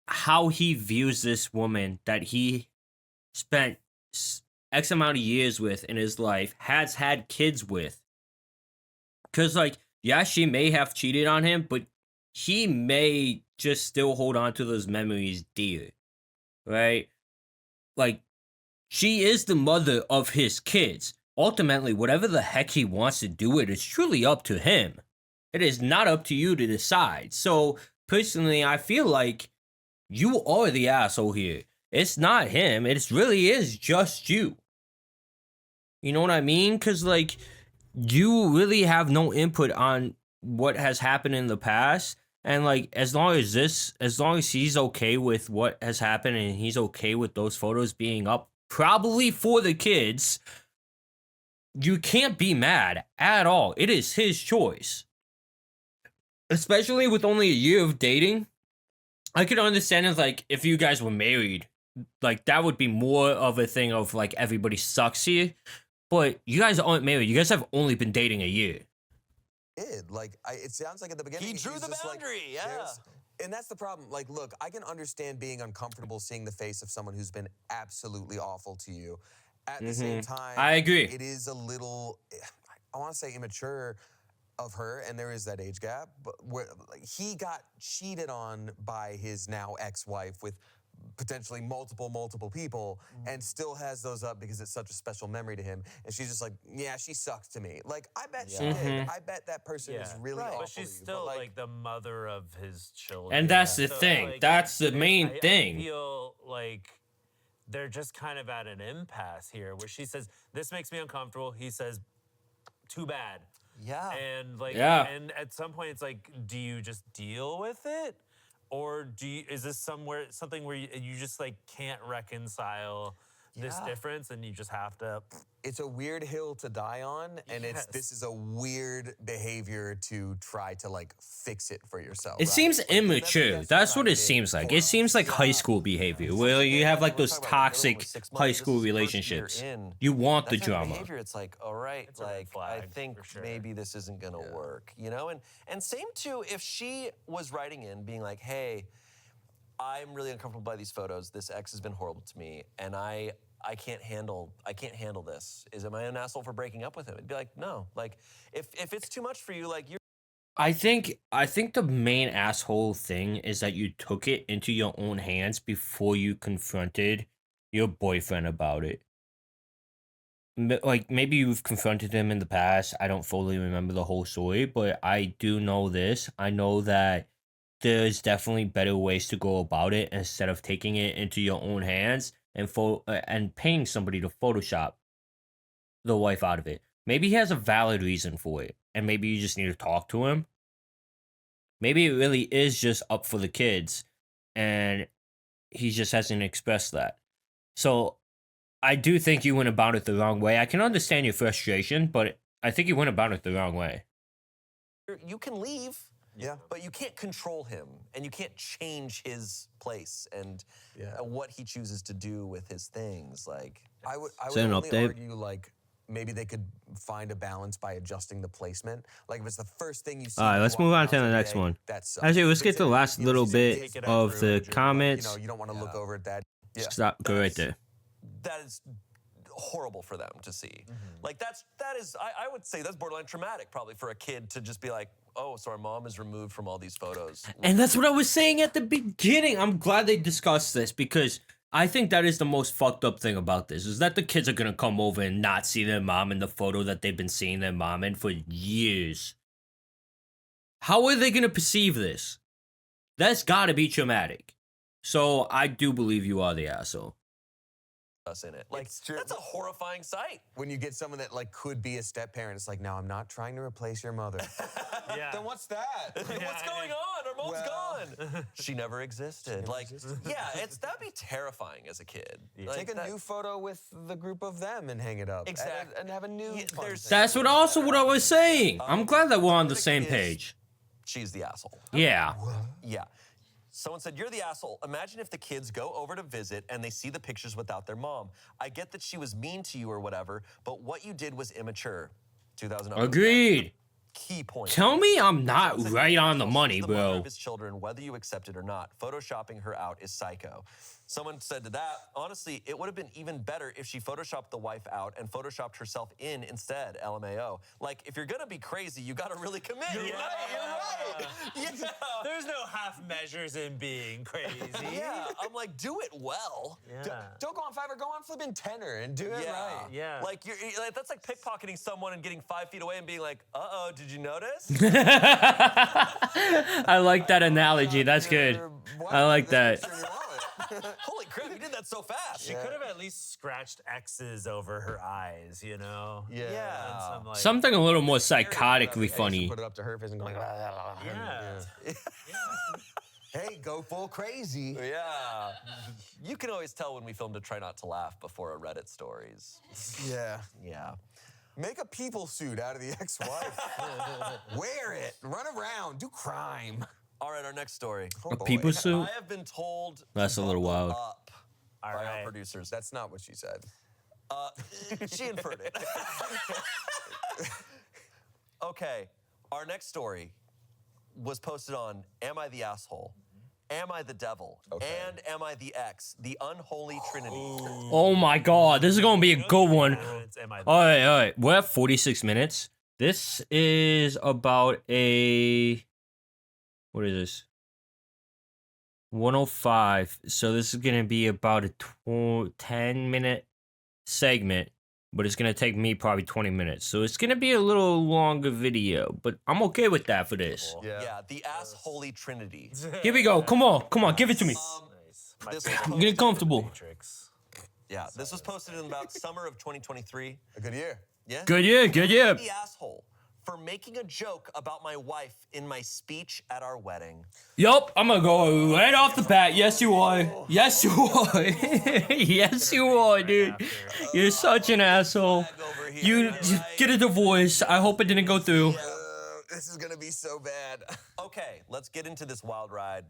how he views this woman that he spent X amount of years with in his life, has had kids with. Because, like, yeah, she may have cheated on him, but he may just still hold on to those memories dear. Right? Like, she is the mother of his kids. Ultimately, whatever the heck he wants to do with it is truly up to him. It is not up to you to decide. So, personally, I feel like you are the asshole here. It's not him. It really is just you. You know what I mean? Because, like, you really have no input on what has happened in the past. And, like, as long as he's okay with what has happened and he's okay with those photos being up, probably for the kids, you can't be mad at all. It is his choice. Especially with only a year of dating. I could understand it, like, if you guys were married, like, that would be more of a thing of, like, everybody sucks here. But you guys aren't married. You guys have only been dating a year. It sounds like at the beginning He drew he's the just like, boundary, yeah. and that's the problem. Like, look, I can understand being uncomfortable seeing the face of someone who's been absolutely awful to you. At the same time, I agree. It is a little, I want to say immature of her, and there is that age gap, but where like, he got cheated on by his now ex-wife with potentially multiple people and still has those up because it's such a special memory to him. And she's just like, yeah, she sucks to me. Like, I bet she did. I bet that person is really awful But she's to you. still but, like the mother of his children. And that's the So, thing. like, That's the main I thing. feel like they're just kind of at an impasse here where she says, this makes me uncomfortable. He says, too bad. Yeah. And like, Yeah. and at some point it's like, do you just deal with it? Or is this something where you just like can't reconcile this Yeah. difference and you just have to. it's a weird hill to die on, and this is a weird behavior to try to like fix it for yourself. It right? seems Like, immature. That's what it seems like. It seems like high school behavior, where you have like those toxic high school relationships. You want the That type of drama. behavior, it's like, all right, It's a red like I flag, think for sure. maybe this isn't gonna work, you know? And same too, if she was writing in being like, hey, I'm really uncomfortable by these photos. This ex has been horrible to me, and I can't handle this. Am I an asshole for breaking up with him? It'd be like, no. Like if it's too much for you, like you're I think the main asshole thing is that you took it into your own hands before you confronted your boyfriend about it. Like maybe you've confronted him in the past. I don't fully remember the whole story, but I do know this. I know that there's definitely better ways to go about it instead of taking it into your own hands and paying somebody to Photoshop the wife out of it. Maybe he has a valid reason for it, and maybe you just need to talk to him. Maybe it really is just up for the kids, and he just hasn't expressed that. So I do think you went about it the wrong way. I can understand your frustration, but I think you went about it the wrong way. you can leave. Yeah. But you can't control him, and you can't change his place and what he chooses to do with his things. Like I would Send an only update. argue like maybe they could find a balance by adjusting the placement. Like if it's the first thing you see. All right, when you let's walk move in on the to house the every next day, one. that sucks. Actually, let's If get it's the last you know, little she's in bit Disney of bedroom the and you're, comments. You know, you don't want to look over at that. Yeah. Stop. Go right there. that is horrible for them to see. Like that is I would say that's borderline traumatic probably for a kid to just be like, oh, so our mom is removed from all these photos. And that's what I was saying at the beginning. I'm glad they discussed this because I think that is the most fucked up thing about this is that the kids are gonna come over and not see their mom in the photo that they've been seeing their mom in for years. How are they gonna perceive this? That's gotta be traumatic. So I do believe you are the asshole. Us in it. Like It's true. that's a horrifying sight. When you get someone that like could be a step parent, it's like, no, I'm not trying to replace your mother. Yeah. Then what's that? What's going on? Our mom's gone. She never existed. That'd be terrifying as a kid. Like, Take a new photo with the group of them and hang it up. Exactly. And have a new fun there's- thing. That's what I was saying. I'm glad that we're on the verdict same is- page. She's the asshole. Yeah. Yeah. Someone said, you're the asshole. Imagine if the kids go over to visit and they see the pictures without their mom. I get that she was mean to you or whatever, but what you did was immature. 2000. Agreed. Key point. Tell me I'm not Someone said, right "You're on the she's money, mother bro. of his children, whether you accept it or not. Photoshopping her out is psycho." Someone said to that, honestly, it would have been even better if she photoshopped the wife out and photoshopped herself in instead, LMAO. Like, if you're gonna be crazy, you gotta really commit. You're you know? right. Yeah. There's no half measures in being crazy. Yeah, I'm like, do it well. Yeah. Don't go on Fiverr, go on flipping tenor and do it Yeah. right. Yeah. Like, like, that's like pickpocketing someone and getting 5 feet away and being like, uh-oh, did you notice? I like that analogy. That's good. I like that. Holy crap, you did that so fast. She could have at least scratched X's over her eyes, you know? Yeah. And some, like, Something a little more psychotically funny. Put it up to her face and going, Yeah. Hey, go full crazy. Yeah. You can always tell when we filmed a Try Not to Laugh before a Reddit stories. Yeah. Yeah. Make a people suit out of the ex-wife. Wear it. Run around. Do crime. All right, our next story. Oh, A boy. people suit? I have been told That's to a little buckle wild. up All by our right. producers. That's not what she said. She inferred it. Okay, our next story was posted on Am I the Asshole? Am I the Devil? Okay. And Am I the Ex? The Unholy Trinity. Oh my god, this is gonna be a good one. Am I All right. We're at 46 minutes. This is about a. What is this? 105. So this is gonna be about a 10-minute segment, but it's gonna take me probably 20 minutes. So it's gonna be a little longer video, but I'm okay with that for this. Yeah, the ass holy trinity. Here we go. Come on, give it to me. Nice. My This favorite was Get posted- comfortable. Matrix. Yeah, this was posted in about summer of 2023. A good year. Yeah. Good year. The asshole for making a joke about my wife in my speech at our wedding. Yup, I'm gonna go right off the bat. Yes, you are. Yes, you are. Yes, you are, dude. You're such an asshole. Flag over here, You right? get a divorce. I hope it didn't go through. This is gonna be so bad. Okay, let's get into this wild ride.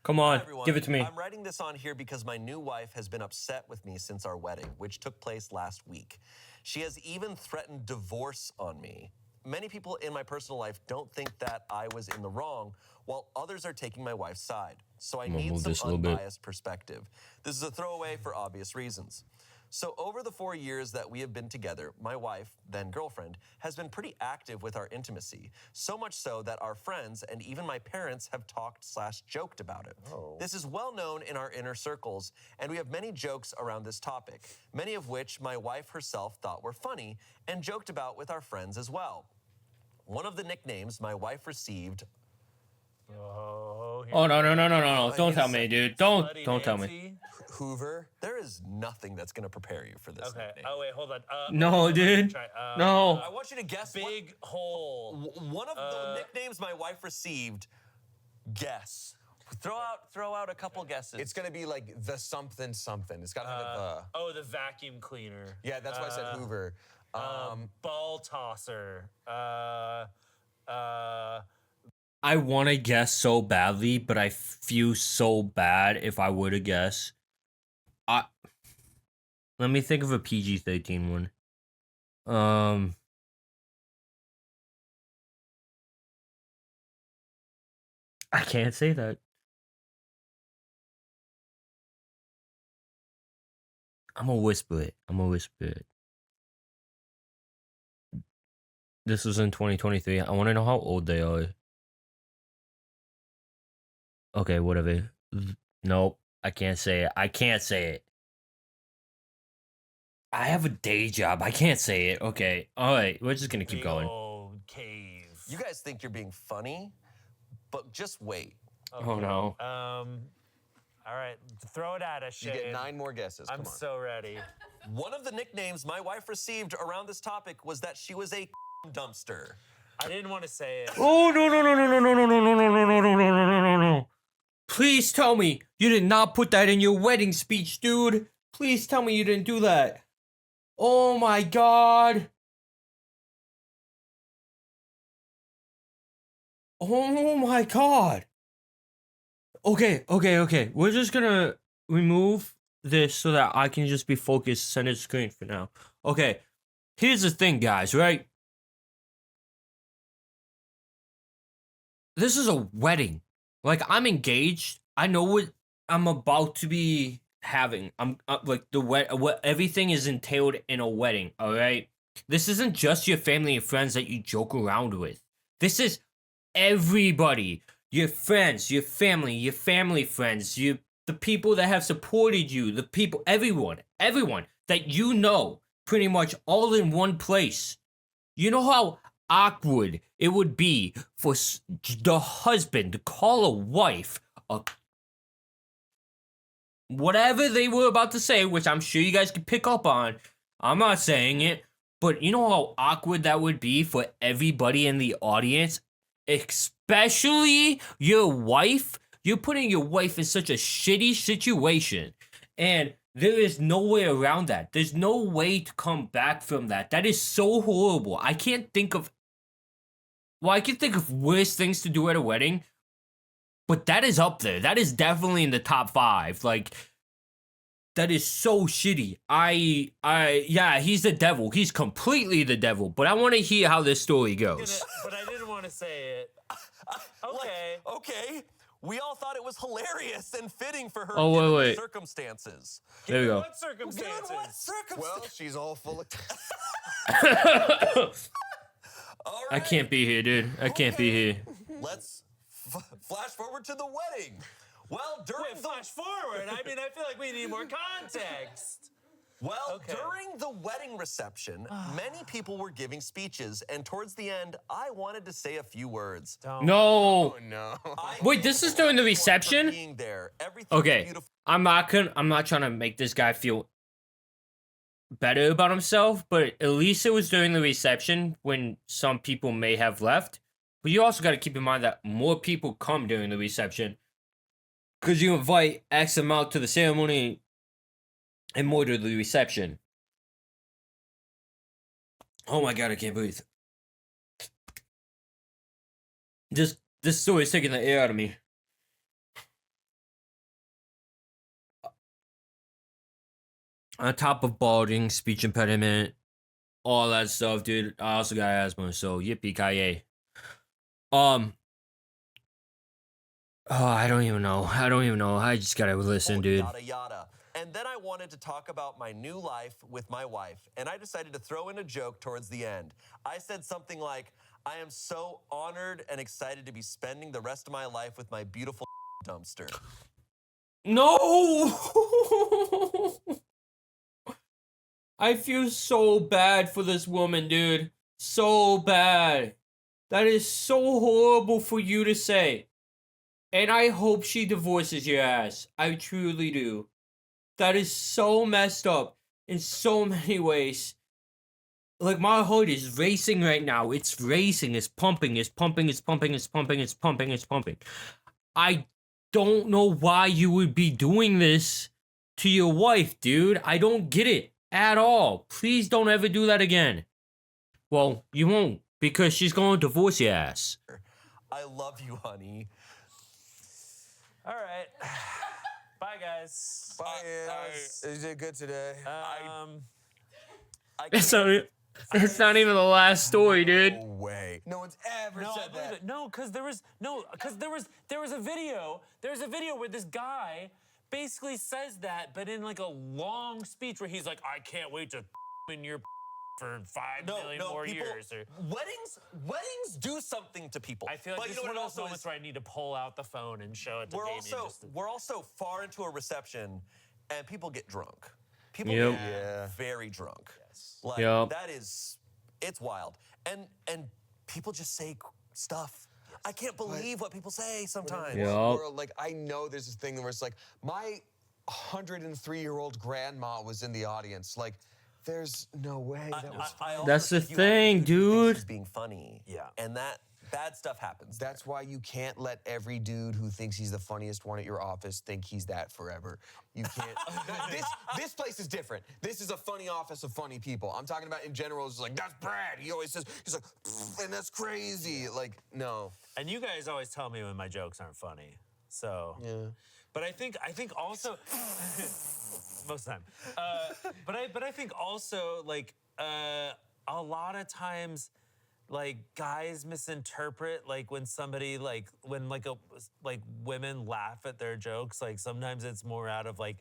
Come Hi, on, everyone. give it to me. I'm writing this on here because my new wife has been upset with me since our wedding, which took place last week. She has even threatened divorce on me. Many people in my personal life don't think that I was in the wrong, while others are taking my wife's side. So I gonna need move some this a little bit. unbiased perspective. This is a throwaway for obvious reasons. So over the 4 years that we have been together, my wife, then girlfriend, has been pretty active with our intimacy. So much so that our friends and even my parents have talked/joked about it. This is well known in our inner circles, and we have many jokes around this topic, many of which my wife herself thought were funny and joked about with our friends as well. One of the nicknames my wife received. Oh, here Oh no! Don't tell me, dude. Don't Bloody tell me. Nancy. Hoover. There is nothing that's going to prepare you for this Okay. nickname. Oh wait, hold on. No, dude. Try, No. I want you to guess what- Big hole. One of the nicknames my wife received. Guess. Throw out a couple guesses. It's gonna be like the something something. It's gotta have a Oh, the vacuum cleaner. Yeah, that's why I said Hoover. Ball tosser. I want to guess so badly, but I feel so bad if I were to guess. Let me think of a PG-13 one. I can't say that. I'm gonna whisper it. This was in 2023. I want to know how old they are. Okay, whatever. Nope. I can't say it. I have a day job. I can't say it. Okay. All right. We're just going to keep Big going. old cave. You guys think you're being funny, but just wait. Oh, no. All right, throw it at us, You Shane. get 9 more guesses. I'm Come on. so ready. One of the nicknames my wife received around this topic was that she was a dumpster. I didn't want to say it. Oh, no. Please tell me you did not put that in your wedding speech, dude. Please tell me you didn't do that. Oh, my God. Oh, my God. Okay. We're just gonna remove this so that I can just be focused center screen for now. Okay. Here's the thing, guys, right? This is a wedding. Like, I'm engaged. I know what I'm about to be having. I'm like what everything is entailed in a wedding, all right? This isn't just your family and friends that you joke around with. This is everybody. Your friends, your family friends, the people that have supported you, the people, everyone that you know, pretty much all in one place. You know how awkward it would be for the husband to call a wife a whatever they were about to say, which I'm sure you guys can pick up on. I'm not saying it, but you know how awkward that would be for everybody in the audience, especially your wife. You're putting your wife in such a shitty situation, and there is no way around that. There's no way to come back from that. That is so horrible. I can think of worse things to do at a wedding, but that is up there. That is definitely in the top 5. Like, that is so shitty. Yeah, he's the devil. He's completely the devil. But I want to hear how this story goes. But I didn't want to say it. Okay. Okay. We all thought it was hilarious and fitting for her Oh, given the wait. circumstances. There we go. What circumstances? Given what circumstances? Well, she's all full of. All I right. can't be here, dude. I can't be here. Let's flash forward to the wedding. Well, during Wait, flash forward. I mean, I feel like we need more context. Okay. During the wedding reception, many people were giving speeches, and towards the end, I wanted to say a few words. No. Oh no. Wait, this is during the reception? Being there, everything was Okay. beautiful. I'm not trying to make this guy feel better about himself, but at least it was during the reception when some people may have left. But you also got to keep in mind that more people come during the reception because you invite X amount to the ceremony and more to the reception. Oh my god, I can't breathe. This story is taking the air out of me. On top of balding, speech impediment, all that stuff, dude. I also got asthma, so yippee-ki-yay. Oh, I don't even know. I just gotta listen, dude. Yada yada. And then I wanted to talk about my new life with my wife, and I decided to throw in a joke towards the end. I said something like, I am so honored and excited to be spending the rest of my life with my beautiful dumpster. No! I feel so bad for this woman, dude. So bad. That is so horrible for you to say. And I hope she divorces your ass. I truly do. That is so messed up in so many ways. Like, my heart is racing right now. It's racing. It's pumping. It's pumping. It's pumping. It's pumping. It's pumping. It's pumping. I don't know why you would be doing this to your wife, dude. I don't get it at all. Please don't ever do that again. Well, you won't, because she's going to divorce your ass. I love you, honey. All right. Bye, guys. Bye, you did good today. It's not even the last story, dude. No way. No one's ever No, I said believe that. it. No, because there was a video. There's a video where this guy basically says that, but in like a long speech where he's like, I can't wait to in your for 5 million more people, years. Or weddings do something to people. I feel like but this you is know one what of those also moments is, where I need to pull out the phone and show it to Damien. we're also far into a reception, and people get drunk. People Yep. get very drunk. Yes. Like Yep. that is, it's wild, and people just say stuff. I can't believe what people say sometimes. Yeah. World, like, I know there's this thing where it's like, my 103-year-old grandma was in the audience. Like, there's no way that was I also That's the think you have thing, a dude who thinks dude. he's being funny. Yeah. And that bad stuff happens. That's why you can't let every dude who thinks he's the funniest one at your office think he's that forever. You can't. this place is different. This is a funny office of funny people. I'm talking about in general. It's like, that's Brad. He always says, he's like, and that's crazy. Like, no. And you guys always tell me when my jokes aren't funny. So, Yeah. but I think also most of the time. But I think also like a lot of times, like guys misinterpret like when somebody like women laugh at their jokes. Like sometimes it's more out of like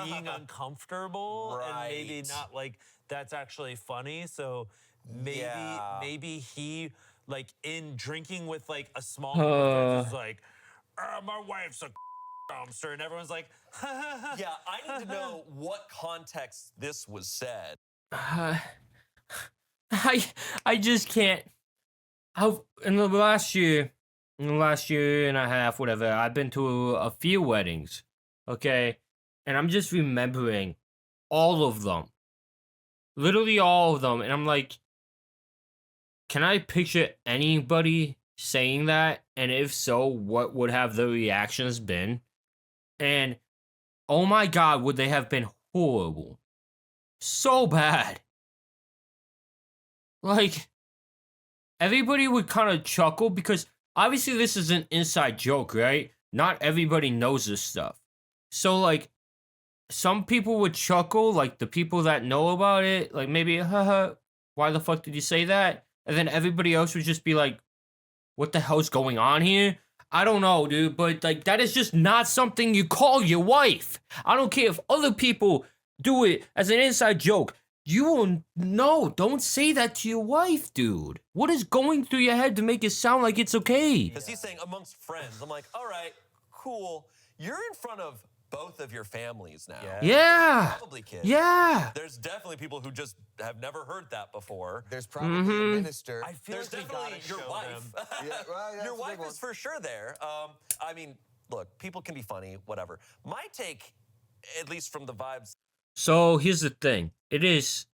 being uncomfortable and maybe Right. not like that's actually funny. So maybe he like in drinking with like a small group of friends is like, my wife's a dumpster, and everyone's like, Yeah, I need to know what context this was said. I just can't. In the last year and a half, whatever, I've been to a few weddings, okay? And I'm just remembering all of them. Literally all of them. And I'm like, can I picture anybody saying that? And if so, what would have the reactions been? And oh my god, would they have been horrible. So bad. Like, everybody would kind of chuckle because obviously this is an inside joke, right? Not everybody knows this stuff. So, like, some people would chuckle, like the people that know about it, like maybe, haha, why the fuck did you say that? And then everybody else would just be like, what the hell's going on here? I don't know, dude, but like that is just not something you call your wife. I don't care if other people do it as an inside joke. You will no, don't say that to your wife, dude. What is going through your head to make it sound like it's okay? Because he's saying amongst friends. I'm like, all right, cool. You're in front of both of your families now. Yeah. Probably kids. Yeah. There's definitely people who just have never heard that before. There's probably a minister. I feel There's like we definitely gotta your show wife. them. Yeah, right, that's Your a big wife one. is for sure there. I mean, look, people can be funny, whatever. My take, at least from the vibes. So here's the thing. It is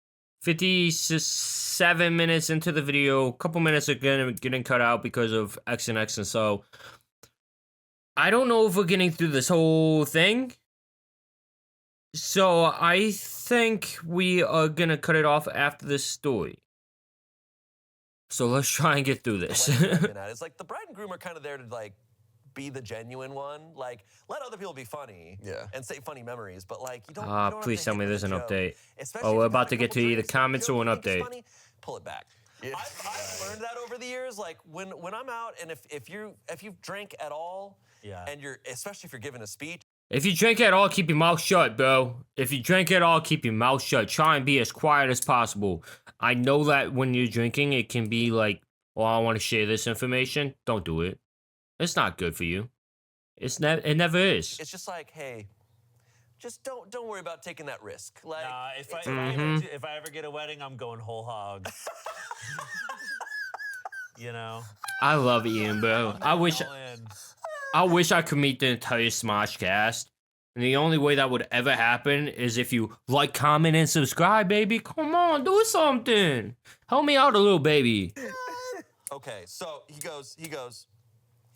57 minutes into the video. A couple minutes are getting cut out because of X and X, and so I don't know if we're getting through this whole thing. So I think we are gonna cut it off after this story. So let's try and get through this. Weddings I've been at. It's like the bride and groom are kind of there to like be the genuine one. Like, let other people be funny. Yeah. And say funny memories. But like, you don't. You don't have Please to tell hit me with there's a an joke. update. Especially Oh, if we're you've about got to a get couple to either drinks and a comments joke or an you think is update. funny, pull it back. I've learned that over the years. Like when I'm out, and if you've drank at all, and you're, especially if you're giving a speech. If you drink at all, keep your mouth shut, bro. If you drink at all, keep your mouth shut. Try and be as quiet as possible. I know that when you're drinking, it can be like, oh, I want to share this information. Don't do it. It's not good for you. It never is. It's just like, hey, just don't worry about taking that risk. Like, Nah, if it's- if I ever get a wedding, I'm going whole hog. You know? I love Ian, bro. I wish All in. I could meet the entire Smosh cast. And the only way that would ever happen is if you like, comment, and subscribe, baby. Come on, do something. Help me out a little, baby. okay, so he goes.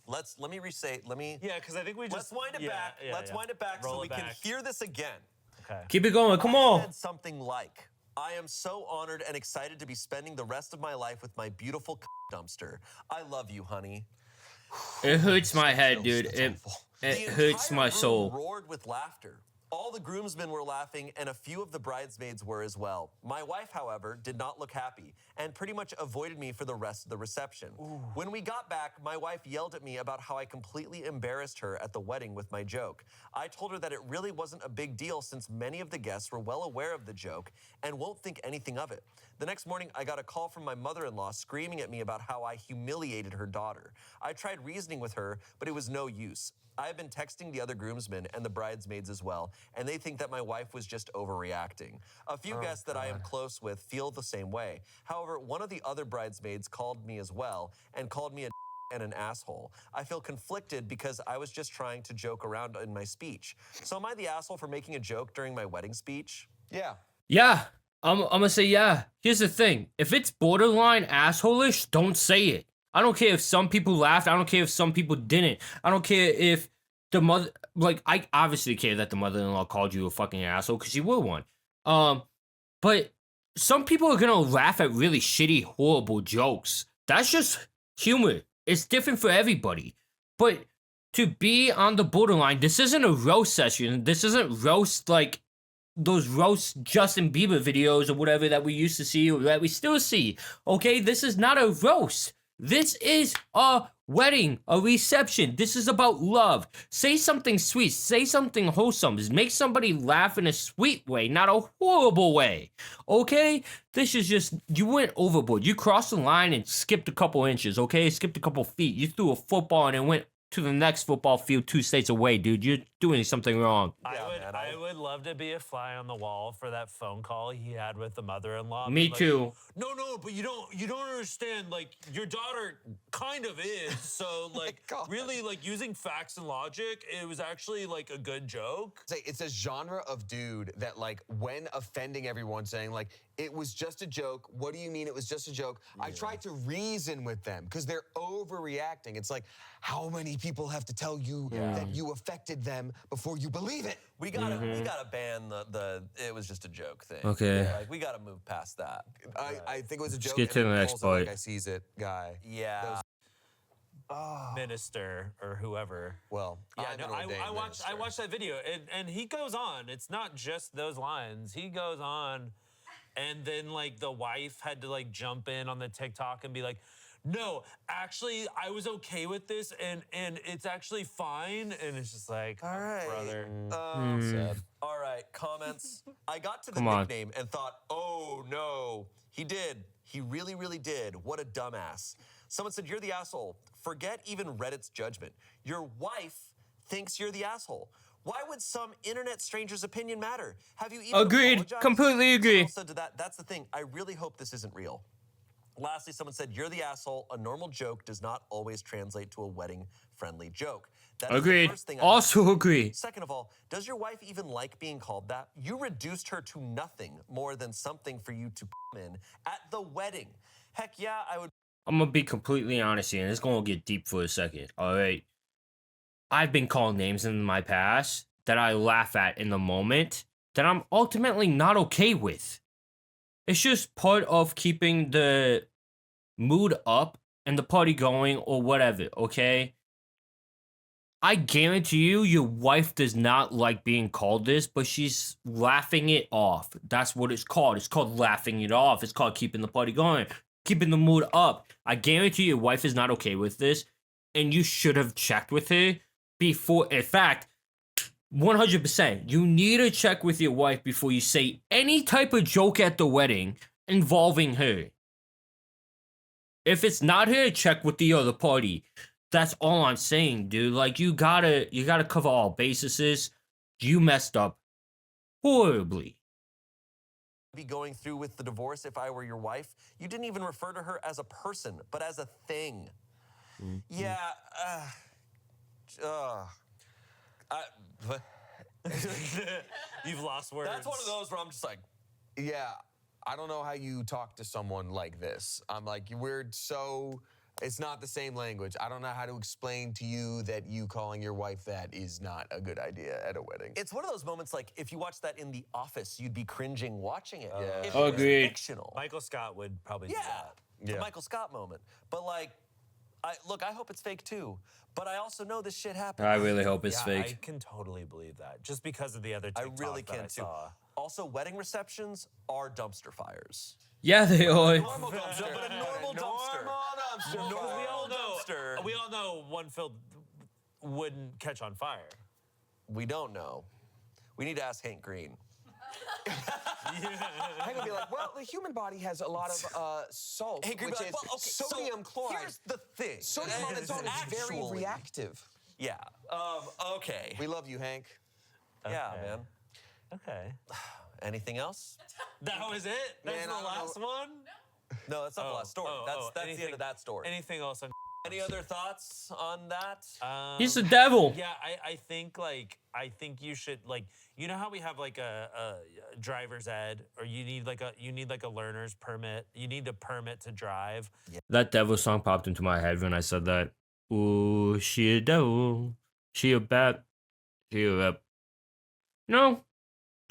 Let me restate. Yeah, because I think we Let's just wind it back. Let's wind it back Roll so we it can back. hear this again. Okay. Keep it going. Come I on. said something like, I am so honored and excited to be spending the rest of my life with my beautiful dumpster. I love you, honey. It hurts my head, dude. That's It awful. it The hurts entire my room soul. roared with laughter. All the groomsmen were laughing, and a few of the bridesmaids were as well. My wife, however, did not look happy and pretty much avoided me for the rest of the reception. When we got back, my wife yelled at me about how I completely embarrassed her at the wedding with my joke. I told her that it really wasn't a big deal since many of the guests were well aware of the joke and won't think anything of it. The next morning, I got a call from my mother-in-law screaming at me about how I humiliated her daughter. I tried reasoning with her, but it was no use. I have been texting the other groomsmen and the bridesmaids as well, and they think that my wife was just overreacting. A few guests that I am close with feel the same way. However, one of the other bridesmaids called me as well and called me a and an asshole. I feel conflicted because I was just trying to joke around in my speech. So am I the asshole for making a joke during my wedding speech? Yeah. Yeah, I'm gonna say yeah. Here's the thing. If it's borderline asshole-ish, don't say it. I don't care if some people laughed. I don't care if some people didn't. I don't care if the mother, like, I obviously care that the mother-in-law called you a fucking asshole because you were one. But some people are gonna laugh at really shitty, horrible jokes. That's just humor. It's different for everybody. But to be on the borderline, this isn't a roast session. This isn't roast like those roast Justin Bieber videos or whatever that we used to see or that we still see. Okay, this is not a roast. This is a wedding, a reception. This is about love. Say something sweet. Say something wholesome. Make somebody laugh in a sweet way, not a horrible way. Okay? This is just, you went overboard. You crossed the line and skipped a couple inches, okay? Skipped a couple feet. You threw a football and it went to the next football field 2 states away, dude. You're doing something wrong. I would love to be a fly on the wall for that phone call he had with the mother-in-law. Me Being like, too. No, but you don't understand. Like, your daughter kind of is. So like God. really, like, using facts and logic, it was actually like a good joke. It's a genre of dude that, like, when offending everyone, saying, like, it was just a joke. What do you mean it was just a joke? I tried to reason with them because they're overreacting. It's like, how many people have to tell you that you affected them before you believe it? We gotta ban the it was just a joke thing. Okay. Like, we gotta move past that. I think it was a joke. get to and the he next calls it like part. I sees it guy. Yeah. Minister or whoever. Well, Yeah, I'm no, an I ordained watched minister. that video, and he goes on. It's not just those lines. He goes on, and then like the wife had to like jump in on the TikTok and be like, "No, actually, I was okay with this, and it's actually fine." And it's just like, All right. brother. Sad. All right, comments. I got to the Come on. nickname and thought, oh no, he did. He really, really did. What a dumbass. Someone said, you're the asshole. Forget even Reddit's judgment. Your wife thinks you're the asshole. Why would some internet stranger's opinion matter? Have you even Agreed. apologized? Completely agree. Someone else said to that, that's the thing. I really hope this isn't real. Lastly, someone said, you're the asshole. A normal joke does not always translate to a wedding-friendly joke. That is the Agreed. first thing I Also agree. Second of all, does your wife even like being called that? You reduced her to nothing more than something for you to come in at the wedding. Heck yeah, I would. I'm gonna be completely honest here, and it's gonna get deep for a second. All right. I've been called names in my past that I laugh at in the moment that I'm ultimately not okay with. It's just part of keeping the mood up and the party going or whatever, okay? I guarantee you, your wife does not like being called this, but she's laughing it off. That's what it's called. It's called laughing it off. It's called keeping the party going, keeping the mood up. I guarantee your wife is not okay with this, and you should have checked with her before. In fact, 100%, you need to check with your wife before you say any type of joke at the wedding involving her. If it's not her, check with the other party. That's all I'm saying, dude. Like, you gotta cover all bases. You messed up horribly. Be going through with the divorce if I were your wife. You didn't even refer to her as a person, but as a thing. Yeah. But You've lost words. that's one of those where I'm just like, Yeah, I don't know how you talk to someone like this. I'm like, it's not the same language. I don't know how to explain to you that you calling your wife that is not a good idea at a wedding. it's one of those moments like if you watch that in The Office, you'd be cringing watching it. Yeah. If it was Agreed. fictional. Michael Scott would probably do Yeah. that. The Yeah. Michael Scott moment. But like, I hope it's fake too. But I also know this shit happens. I really hope it's Yeah, I fake. can totally believe that. Just because of the other I TikTok really that can I too. saw. Also, wedding receptions are dumpster fires. Yeah, they are. Normal dumpster, but a normal dumpster. dumpster. Normal We all know. dumpster. We all know one filled wouldn't catch on fire. We don't know. We need to ask Hank Green. I'm gonna be like, well, the human body has a lot of salt, Hank Green which be like, is well, okay, sodium so chloride. Here's the thing. Sodium on its own is very Actually- reactive. Yeah. Okay. We love you, Hank. Yeah, Okay. man. Okay. Anything else? That was it? That's Man, the I don't last know. one? No, that's not the last story. That's the end anything- of that story. Anything else on Any other thoughts on that? He's the devil. Yeah, I think you should you know how we have like a driver's ed, or you need like a learner's permit. You need a permit to drive. That devil song popped into my head when I said that. Ooh, she a devil. She a bat. She a rep. No.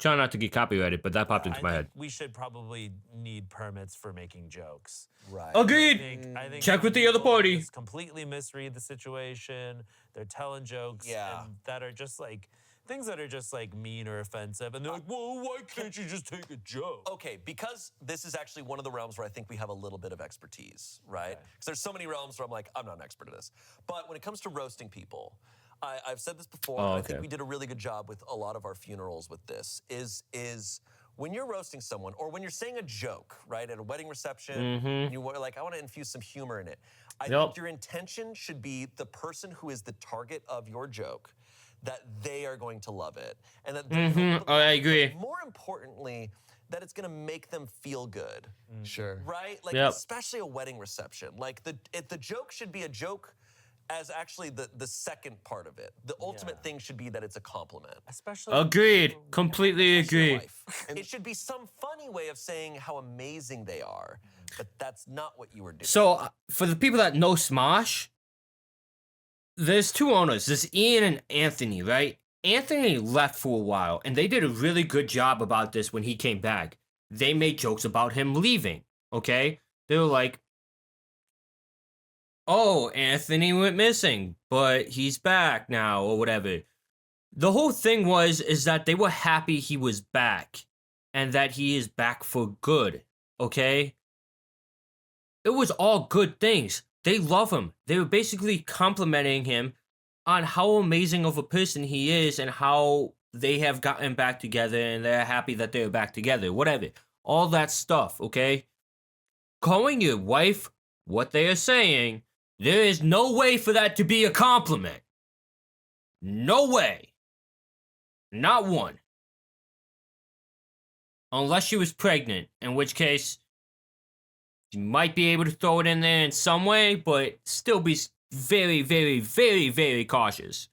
Try not to get copyrighted, but that popped into my I head. think we should probably need permits for making jokes. Right. Agreed. I think Check some with the other people party. just completely misread the situation. They're telling jokes Yeah. and that are just like things that are just like mean or offensive, and they're like, "Well, why can't you just take a joke?" Okay, because this is actually one of the realms where I think we have a little bit of expertise, right? Because there's so many realms where I'm like, I'm not an expert at this. But when it comes to roasting people, I've said this before, Oh, and I okay. think we did a really good job with a lot of our funerals with this, is when you're roasting someone or when you're saying a joke, right, at a wedding reception, and you were like, I want to infuse some humor in it. I Yep. think your intention should be the person who is the target of your joke, that they are going to love it. And that they're gonna Oh, I but agree. more importantly, that it's gonna make them feel good. Sure. Right? Like, Yep. especially a wedding reception. Like, the joke should be a joke as actually the second part of it. The ultimate thing should be that it's a compliment. Especially Agreed. Completely Especially your agree. wife. It should be some funny way of saying how amazing they are, but that's not what you were doing. So, for the people that know Smosh, there's two owners. There's Ian and Anthony, right? Anthony left for a while, and they did a really good job about this when he came back. They made jokes about him leaving, okay? They were like, oh, Anthony went missing, but he's back now, or whatever. The whole thing is that they were happy he was back, and that he is back for good, okay? It was all good things. They love him. They were basically complimenting him on how amazing of a person he is and how they have gotten back together and they're happy that they're back together. Whatever. All that stuff, okay? Calling your wife what they are saying, there is no way for that to be a compliment. No way. Not one. Unless she was pregnant, in which case you might be able to throw it in there in some way, but still be very, very, very, very cautious.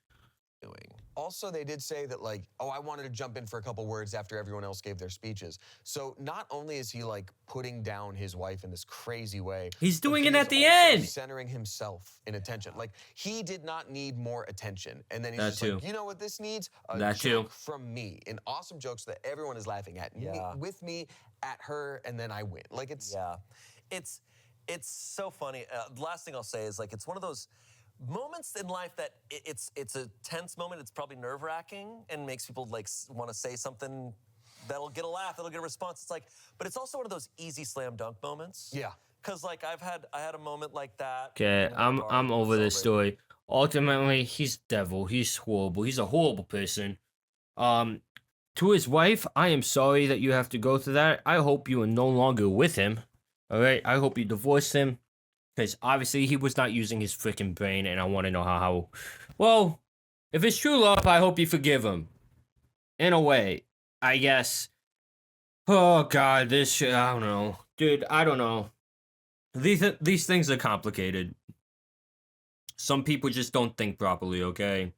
Also, they did say that, like, oh, I wanted to jump in for a couple words after everyone else gave their speeches. So not only is he, like, putting down his wife in this crazy way, He's but doing he it is at the also end. centering himself in attention. Like, he did not need more attention. And then he's That just too. like, you know what this needs? A That too. joke from me. An awesome jokes that everyone is laughing at. Yeah. With me, at her, and then I win. Like, it's... Yeah, it's so funny. The last thing I'll say is, like, it's one of those moments in life that it's a tense moment. It's probably nerve-wracking and makes people like want to say something that'll get a laugh, that'll get a response. It's like, but it's also one of those easy slam dunk moments. Yeah. Cause like I had a moment like that. Okay, in my car I'm over this celebrating. story. Ultimately, he's devil. He's horrible. He's a horrible person. To his wife, I am sorry that you have to go through that. I hope you are no longer with him. All right, I hope you divorced him, because obviously he was not using his freaking brain, and I want to know how. Well, if it's true love, I hope you forgive him. In a way, I guess. Oh God, this shit. I don't know, dude. I don't know. These things are complicated. Some people just don't think properly. Okay.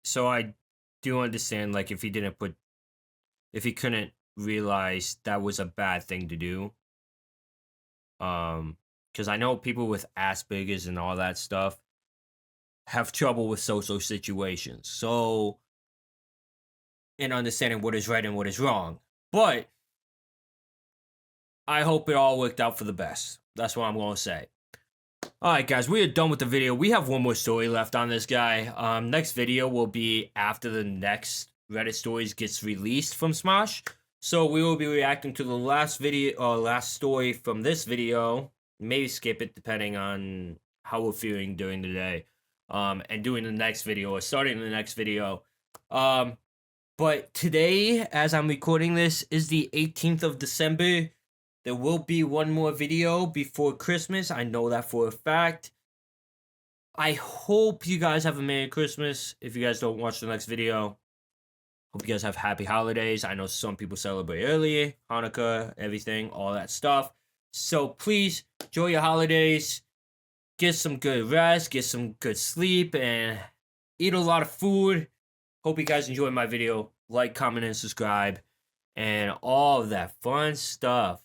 So I do understand, like, if he couldn't realize that was a bad thing to do. Because I know people with Asperger's and all that stuff have trouble with social situations. So, in understanding what is right and what is wrong. But I hope it all worked out for the best. That's what I'm going to say. Alright guys, we are done with the video. We have one more story left on this guy. Next video will be after the next Reddit stories gets released from Smosh. So we will be reacting to the last video or last story from this video. Maybe skip it depending on how we're feeling during the day. And doing the next video or starting the next video. But today, as I'm recording this, is the 18th of December. There will be one more video before Christmas. I know that for a fact. I hope you guys have a Merry Christmas. If you guys don't watch the next video, hope you guys have happy holidays. I know some people celebrate early, Hanukkah, everything, all that stuff. So please, enjoy your holidays. Get some good rest, get some good sleep, and eat a lot of food. Hope you guys enjoyed my video. Like, comment, and subscribe, and all of that fun stuff.